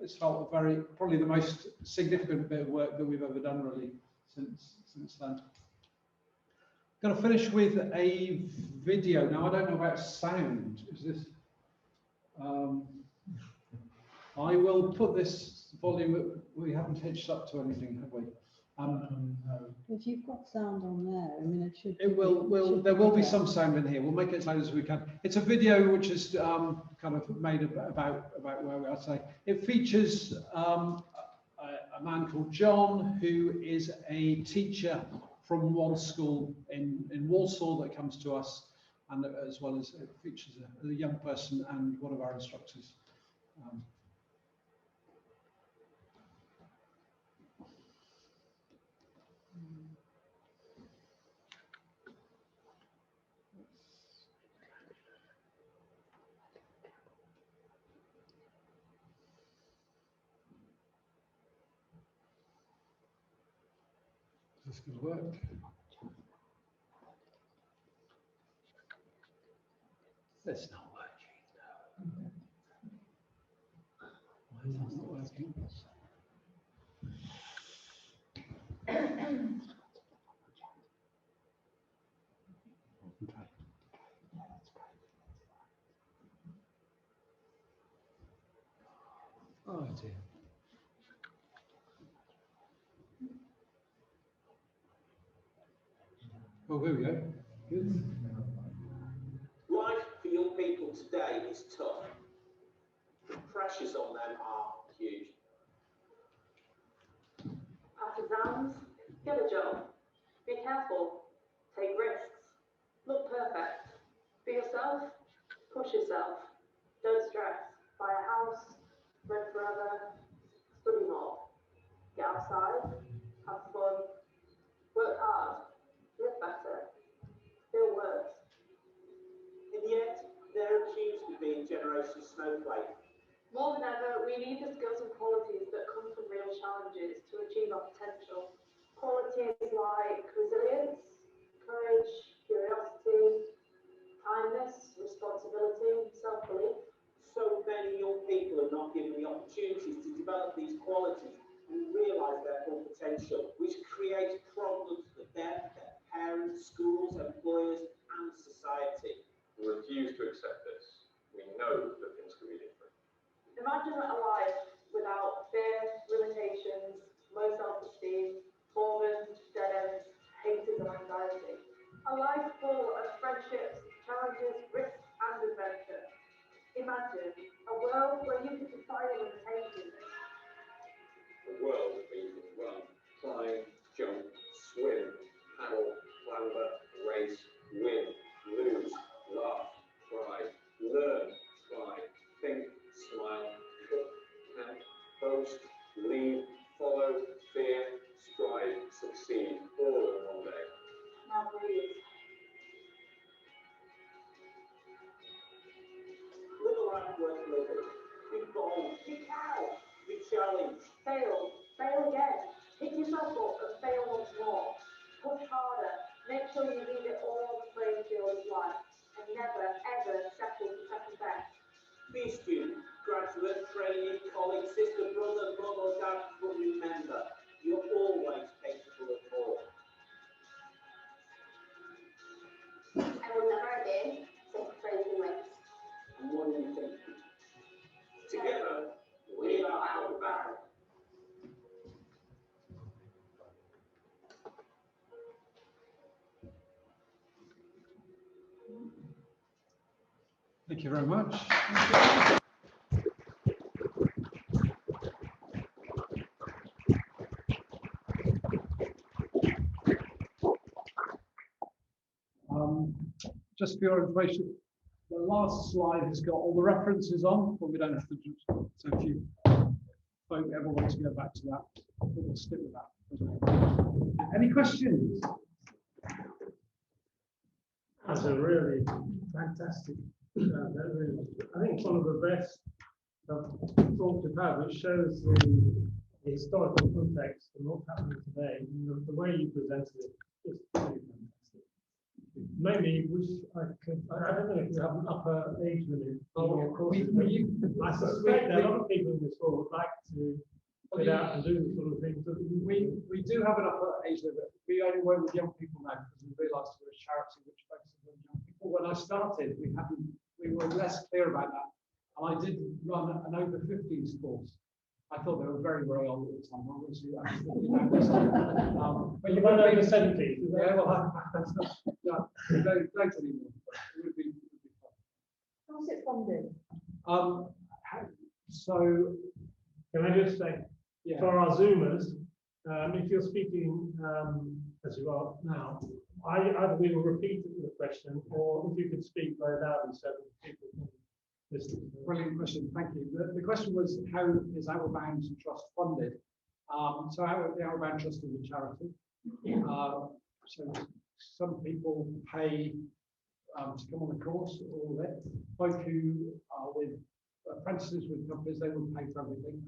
it's felt probably the most significant bit of work that we've ever done really since then. I'm going to finish with a video. Now, I don't know about sound. Is this? I will put this volume. We haven't hitched up to anything, have we? If you've got sound on there, I mean, it should. It will. There will be some sound in here. We'll make it as loud as we can. It's a video which is kind of made about where we are today. It features a man called John, who is a teacher from one school in Walsall that comes to us, and as well as it features a young person and one of our instructors. Is this going to work? It's not working. Why is that not working? Oh dear. Oh, here we go. Good. Life for young people today is tough. The pressures on them are huge. Pass exams, get a job, be careful, take risks, look perfect, be yourself, push yourself, don't stress, buy a house, rent forever, study more, get outside, have fun, work hard, live better, feel worse. In the end, they're accused of being Generation Snowflake. More than ever, we need the skills and qualities that come from real challenges to achieve our potential. Qualities like resilience, courage, curiosity, kindness, responsibility, self-belief. So many young people are not given the opportunities to develop these qualities and realise their full potential, which creates problems for them, their parents, schools, employers, and society. We refuse to accept this. We know that things can be different. Imagine a life without fear, limitations, low self-esteem, boredom, dead ends, hatred and anxiety. A life full of friendships, challenges, risks and adventure. Imagine a world where you could defy your limitations. A world where you can run, climb, jump, swim, paddle, clamber, race, win, lose, laugh, cry, learn, try, Be a student, graduate, trainee, colleague, sister, brother, mum or dad, but remember, you're always capable of more. I will never again take frozen waste. And what do you think? Together, we are outbound. Thank you very much. Just for your information, the last slide has got all the references on, but we don't have to. So if you folk ever want to go back to that, we'll stick with that. Any questions? That's a really fantastic. I think it's one of the best talks we've had, which shows the historical context and what's happening today. And the way you presented it is really fantastic. Maybe wish I could. I don't know if you have an upper age limit. Of course, I suspect that a lot of people in this hall would like to get out and do the sort of things. We do have an upper age limit. We only work with young people now because we realised we're a charity which focuses on young people. When I started, we were less clear about that. And I did run an over 50s course. I thought they were very, very old at the time. Obviously, But you went over 70s. Yeah, well, don't anymore. It would be fun. How's it funded? So, Can I just say, yeah. for our Zoomers, if you're speaking as you are now, either we will repeat the question, or if you could speak very loudly so that people can listen. Brilliant question, thank you. The question was, how is Outbound Trust funded? So the Outbound Trust is a charity. So some people pay to come on the course, all of it. Folk who are with apprentices with companies, they will pay for everything.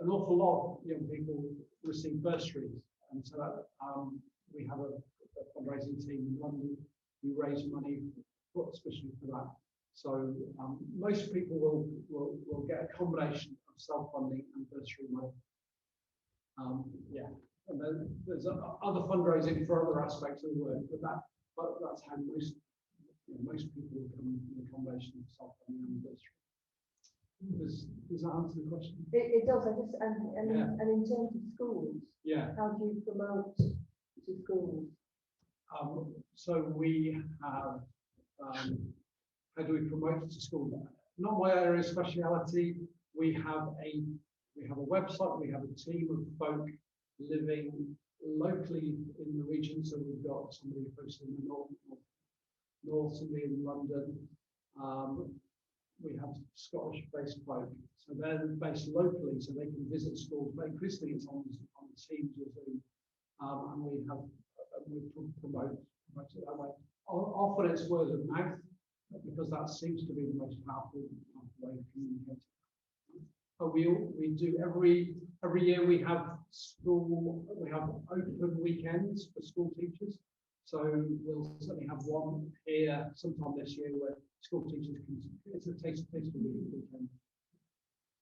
An awful lot of young people receive bursaries, and so we have a fundraising team in London who raise money, especially for that. So most people will get a combination of self-funding and bursary money. Yeah, and then there's other fundraising for other aspects of the work, but that's how most people will come in a combination of self-funding and bursary. Does that answer the question? It does. And in terms of schools, yeah. How do you promote to schools? So we have. How do we promote it to school? Not my area of speciality. We have a website. We have a team of folk living locally in the region. So we've got somebody posted in the north, somebody in London. We have Scottish-based folk, so they're based locally, so they can visit schools. But increasingly, it's on Teams or Zoom, and we promote it that way. Often it's word of mouth, because that seems to be the most powerful way of communicating. But we do every year we have open weekends for school teachers. So we'll certainly have one here sometime this year where school teachers can. It's a taste of weekend.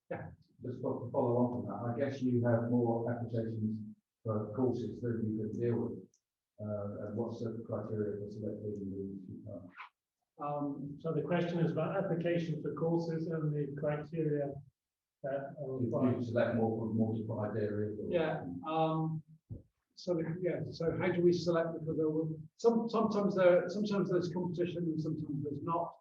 Yeah. Just to follow on from that, I guess you have more applications for courses than you can deal with. And what's the criteria for selecting the? So the question is about application for courses and the criteria that are required. You select more from multiplied areas. Yeah. So how do we select? Because there will sometimes there's competition and sometimes there's not.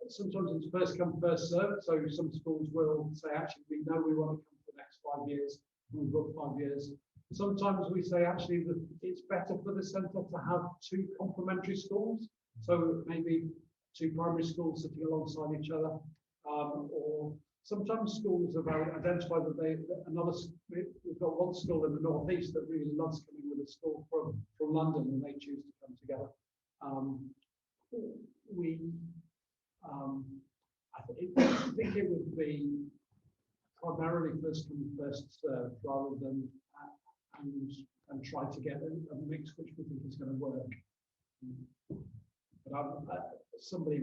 Sometimes it's first come first served. So some schools will say, actually, we know we want to come for the next 5 years. We've got 5 years. Sometimes we say, actually, that it's better for the centre to have 2 complementary schools. So maybe 2 primary schools sitting alongside each other, or sometimes schools have identified that we've got one school in the northeast that really loves coming with a school from London, and they choose to come together. I think it would be primarily first come first served, rather than and try to get a mix which we think is going to work. But somebody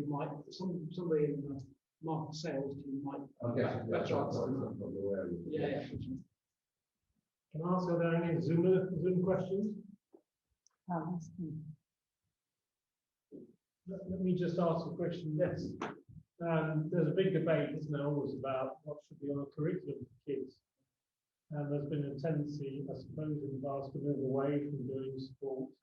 market sales team might I guess better answer that. Yeah. Can I ask, are there any Zoom questions? Let me just ask a question. Yes. There's a big debate, isn't there, always about what should be on a curriculum for kids. And there's been a tendency, I suppose, in the past to move away from doing sports.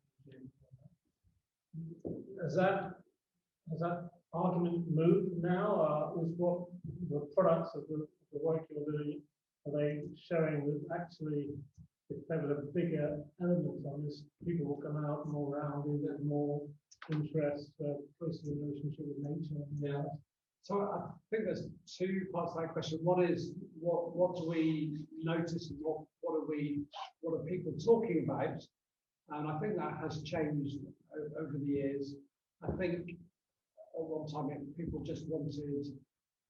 Has that argument moved now? Is what the products of the work you're doing, are they showing that actually, if there was a bigger element on this, people will come out more rounded, there's more interest, closer relationship with nature? Yeah. So I think there's two parts to that question. One is what do we notice and what are people talking about? And I think that has changed over the years. I think at one time people just wanted,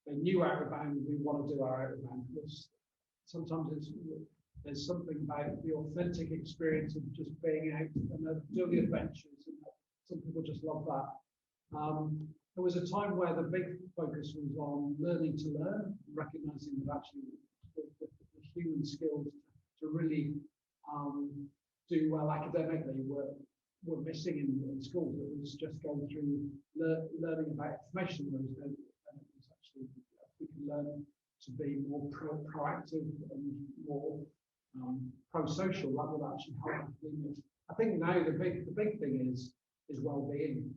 they knew out of bound, we want to do our out of bound. Sometimes there's something about the authentic experience of just being out and doing adventures. And some people just love that. There was a time where the big focus was on learning to learn, recognizing that actually the human skills to really do well academically were missing in schools. It was just going through learning about information, whereas then it was actually, we can learn to be more proactive and more pro-social. That would actually help academia. I think now the big thing is well-being.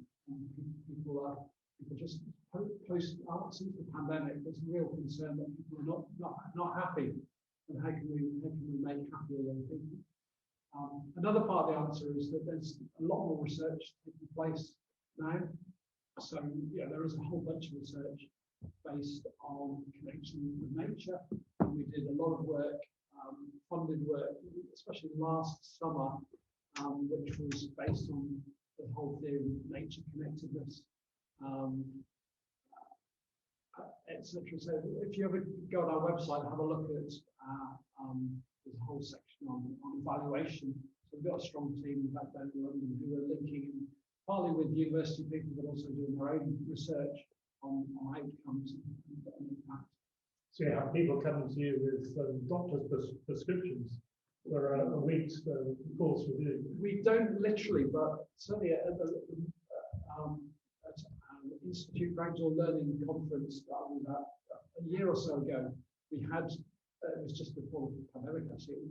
People just post since the pandemic, there's a real concern that people are not happy, and how can we make happier young people? Another part of the answer is that there's a lot more research taking place now. So yeah, there is a whole bunch of research based on connection with nature. And we did a lot of work, funded work, especially last summer, which was based on the whole theory of nature connectedness. Etc. So if you ever go on our website, have a look at there's a whole section on evaluation. So we've got a strong team back there in London who are linking partly with university people, but also doing their own research on outcomes and impact. So you have people coming to you with doctor's prescriptions for a week's course review. We don't literally, but certainly at the Institute for Outdoor Learning conference that I was at a year or so ago, we had, it was just before the pandemic actually,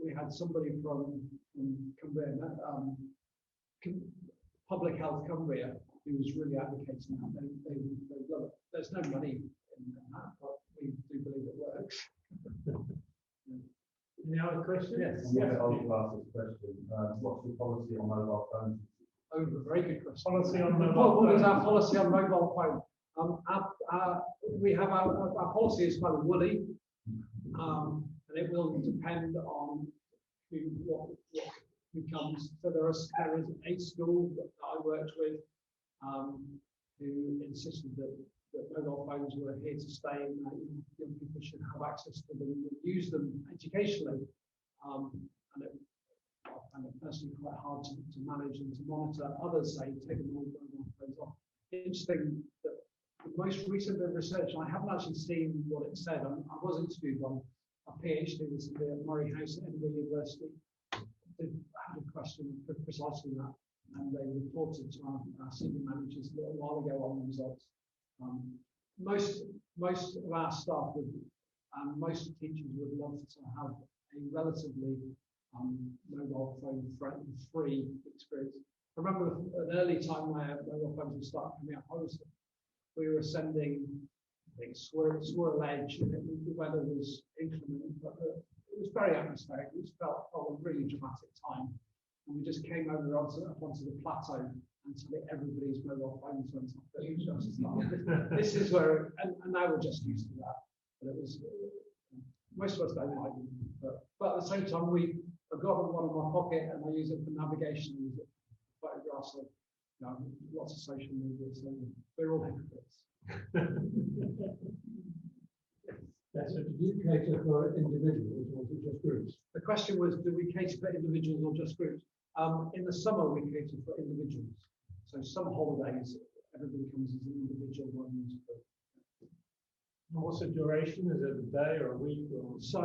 we had somebody from Cumbria, Public Health Cumbria, who was really advocating that. They love it. There's no money in that, but we do believe it works. Any other questions? Yes. I'll ask this question. What's the policy on mobile phones? Oh, very good question. Policy on mobile What is our policy on mobile phone? We have our policy is quite woolly, and it will depend on who comes. So there is a school that I worked with who insisted that mobile phones were here to stay, and that young people should have access to them and use them educationally. And it personally quite hard to manage and to monitor. Others say take them all mobile phones off. Interesting that the most recent bit of research, I haven't actually seen what it said. I was interviewed on a PhD recently at Murray House at Edinburgh University. They had a question precisely that, and they reported to our senior managers a little while ago on the results. Most of our staff would, and most teachers would love to have a relatively mobile phone free experience. I remember an early time where mobile phones were starting coming up. We were sending, I think, Swirl Edge, and the weather was inclement, but it was very atmospheric. It felt a really dramatic time, and we just came over onto the plateau and suddenly everybody's mobile phones went off. It was just like, this is where, and now we're just used to that. But it was most of us don't like them, but at the same time I've got one in my pocket and I use it for navigation, I use it for photographs of lots of social media, so we're all hypocrites. Yes, so do you cater for individuals or is it just groups? The question was, do we cater for individuals or just groups? In the summer, we cater for individuals. So some holidays, everybody comes as an individual. What's the duration? Is it a day or a week? Or So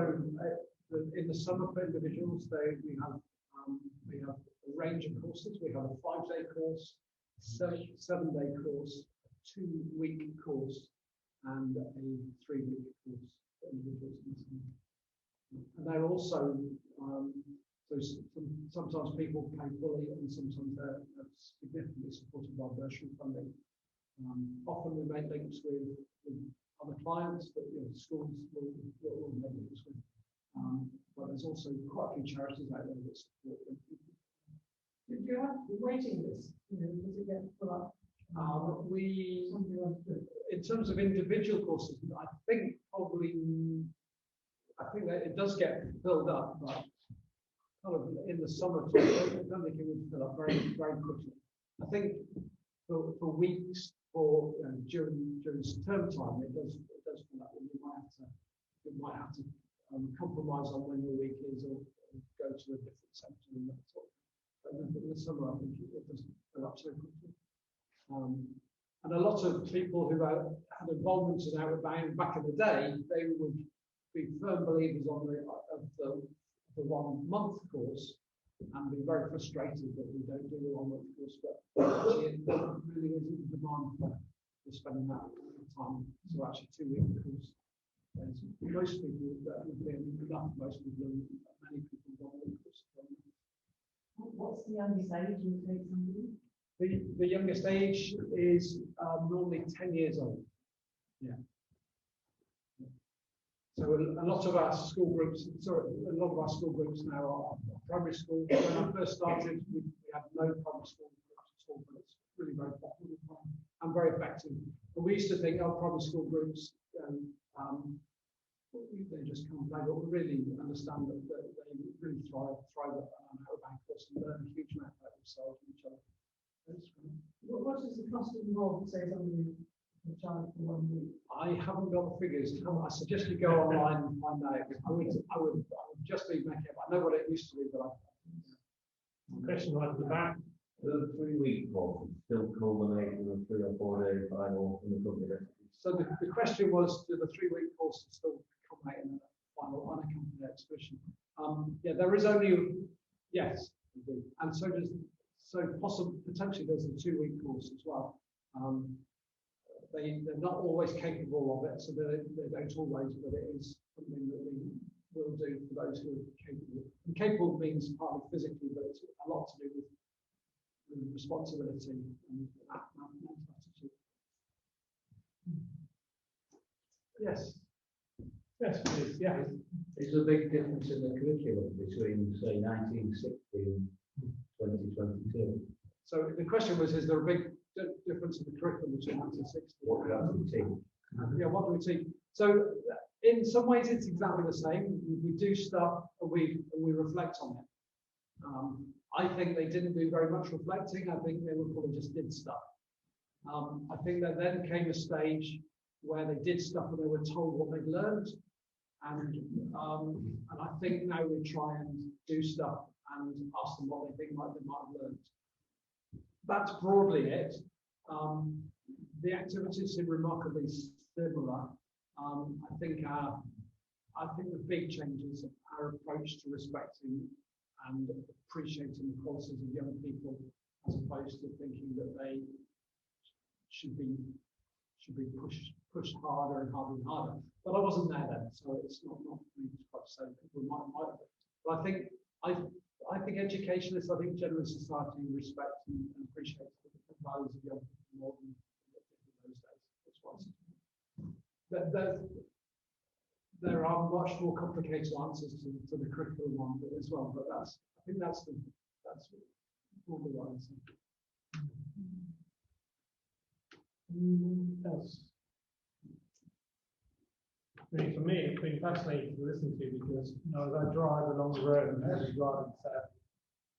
in the summer for individuals, we have a range of courses. We have a 5-day course, 7-day course, a 2-week course, and a 3-week course for individuals in the summer. And they're also sometimes people pay fully, and sometimes they're significantly supported by bursary funding. Often we make links with other clients that schools will make links with. But there's also quite a few charities out there that support them. Did you have the waiting list? Does it get full up? In terms of individual courses, I think that it does get filled up, but kind of in the summer time, I don't think it would fill up very, very quickly. I think for weeks or during term time, it does fill up, and you might have to compromise on when your week is, or go to a different sector and that sort of thing. But in the summer, I think it doesn't fill up so quickly. And a lot of people who had involvement in Outward Bound back in the day, they would be firm believers of the 1 month course, and be very frustrated that we don't do the 1 month course. But actually, it really isn't demand for spending that time. So actually, 2-week course. Most people that would be enough. Most people, many people want 1 course. What's the youngest age you take somebody? The youngest age is normally 10 years old. Yeah. So a lot of our school groups now are primary school. When I first started, we had no primary school groups at all, but it's really very popular and very effective. And we used to think, primary school groups, they just come play, but we really understand that they really thrive on an Outbound course and learn a huge amount about themselves and each other. What is the cost involved, say, somebody a child for 1 week? I haven't got the figures. I suggest you go online and find out. I would just be making up. I know what it used to be, but question right at the back. The 3-week course is still culminating in a 3 or 4 day final in the company. So the question was, do the 3-week courses still culminate in a final unaccompanied exhibition? Yeah, there is only, yes, and potentially there's a 2-week course as well. They're not always capable of it, so they don't always, but it is something that we will do for those who are capable. And capable means partly physically, but it's a lot to do with responsibility and mental attitude. Yes. Yes, please. Yeah. Is there a big difference in the curriculum between, say, 1960 and 2022? So the question was, is there a big difference in the curriculum between 1960? What do we teach? Yeah, what do we teach? So in some ways, it's exactly the same. We do stuff and we reflect on it. I think they didn't do very much reflecting. I think they probably just did stuff. I think there then came a stage where they did stuff and they were told what they'd learned. And I think now we try and do stuff and ask them what they think they might have learned. That's broadly it. The activities seem remarkably similar. I think the big change is our approach to respecting and appreciating the qualities of young people, as opposed to thinking that they should be pushed harder and harder and harder. But I wasn't there then, so it's not really quite so. People might have it. But I think educationists, I think generally society respect and appreciate the values of young people more than in those days. That's why there are much more complicated answers to the curriculum one as well, but I think that's probably what I'm saying. Else? I mean, for me, it's been fascinating to listen to, because as I drive along the road and as you drive south,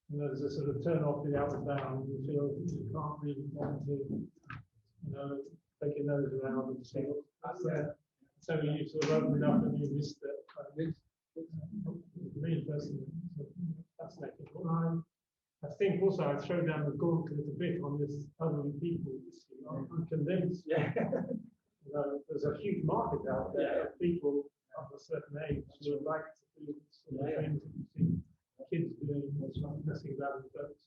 there's a sort of turn off the Outward Bound. You feel you can't really want to, take your nose around and see that's there. So you sort of open it up and you missed it. Really fascinating. I think also I throw down the gauntlet a bit on this elderly people. I'm convinced. Yeah. There's a huge market out there of people of a certain age who would like to do sort of things that you see kids doing, messing around with boats.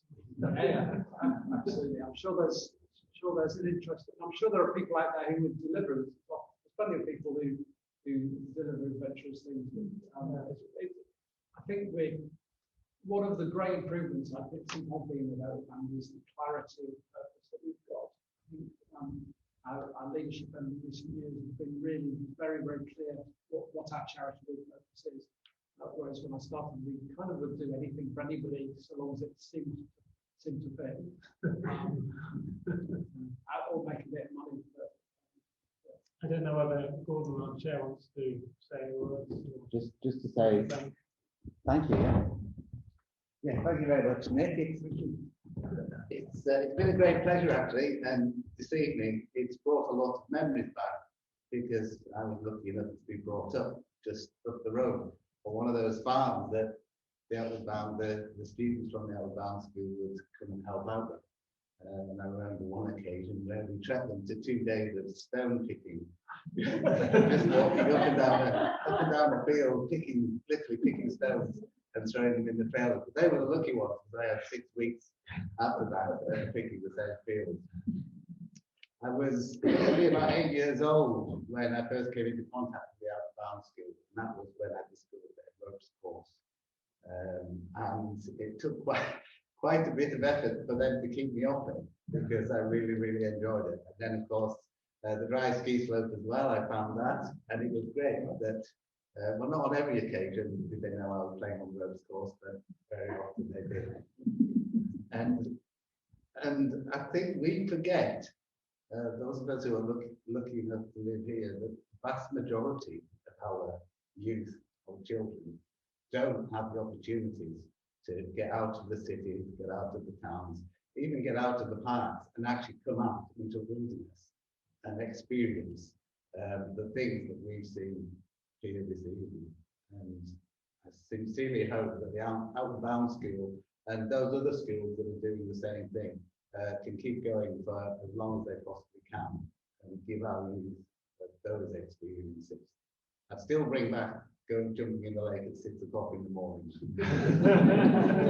Absolutely. I'm sure there's an interest. I'm sure there are people out there who would deliver. Well, there's plenty of people who deliver adventurous things. I think one of the great improvements I think since I've been with Outbound is the clarity of purpose that we've got. I think, our leadership in recent years has been really very, very clear what our charitable purpose is. Whereas when I started, we kind of would do anything for anybody so long as it seemed to fit. Or make a bit of money. I don't know whether Gordon, our chair, wants to say a word. Just to say thank you. Yeah, thank you very much, Nick. It's been a great pleasure actually, and this evening it's brought a lot of memories back because I was lucky enough to be brought up just up the road on one of those farms that the students from the Outward Bound School would come and help out with. And I remember one occasion where we trekked them to 2 days of stone picking, just walking up and down the field, literally picking stones and throwing them in the trailer. But they were the lucky ones because I had 6 weeks after that picking the same field. I was probably about 8 years old when I first came into contact with the Outward Bound School, and that was when I discovered their ropes course. And it took quite a bit of effort for them to keep me off it because I really, really enjoyed it. And then, of course, the dry ski slope as well, I found that, and it was great that, well, not on every occasion did they know I was playing on the ropes course, but very often they did. And I think we forget, those of us who are lucky enough to live here, the vast majority of our youth or children don't have the opportunities to get out of the cities, get out of the towns, even get out of the parks and actually come out into wilderness and experience the things that we've seen here this evening. And I sincerely hope that the Outward Bound School and those other schools that are doing the same thing can keep going for as long as they possibly can and give our youth those experiences. I still bring back going jumping in the lake at 6 o'clock in the morning. So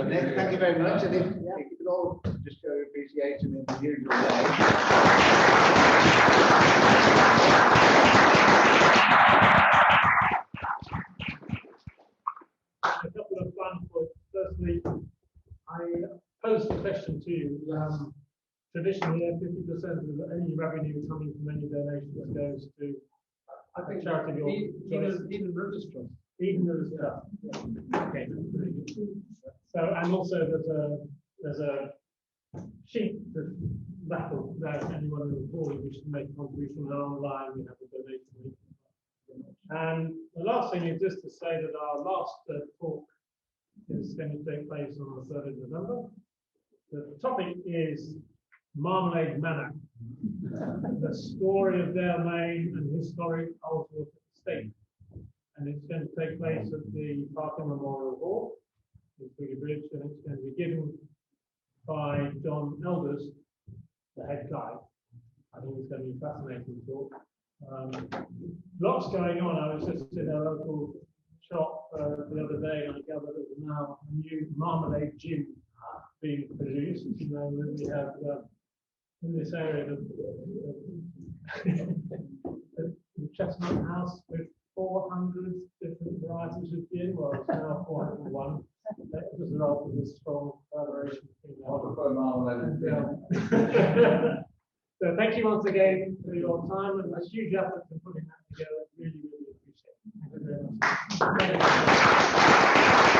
Nick, thank you very much. And if you could all just show your appreciation in the usual way. A couple of fun points. Firstly, I posed the question to you. Traditionally, 50% of any revenue coming from any donations goes to I think charity even Rivers Trust. Even Rivers Trust. Yeah. Okay. So, and also there's a sheet that raffle that anyone who board wishes to make a contribution online, we have a donation link. And the last thing is just to say that our last talk is going to take place on the 3rd of November. The topic is Marmalade Manor, the story of Dale Main and historic Ullswater Estate. And it's going to take place at the Parking Memorial Hall in Tweedy Bridge, and it's going to be given by John Elders, the head guide. I think it's going to be a fascinating talk. Lots going on. I was just in a local shop the other day, and I gathered there's now a new marmalade gin being produced. You know, we have in this area the Chestnut House with 400 different varieties of gin. Well, it's now 401. That was a result of this strong collaboration between So thank you once again for your time and a huge effort in putting that together. Really, really appreciate it. Thank you very much.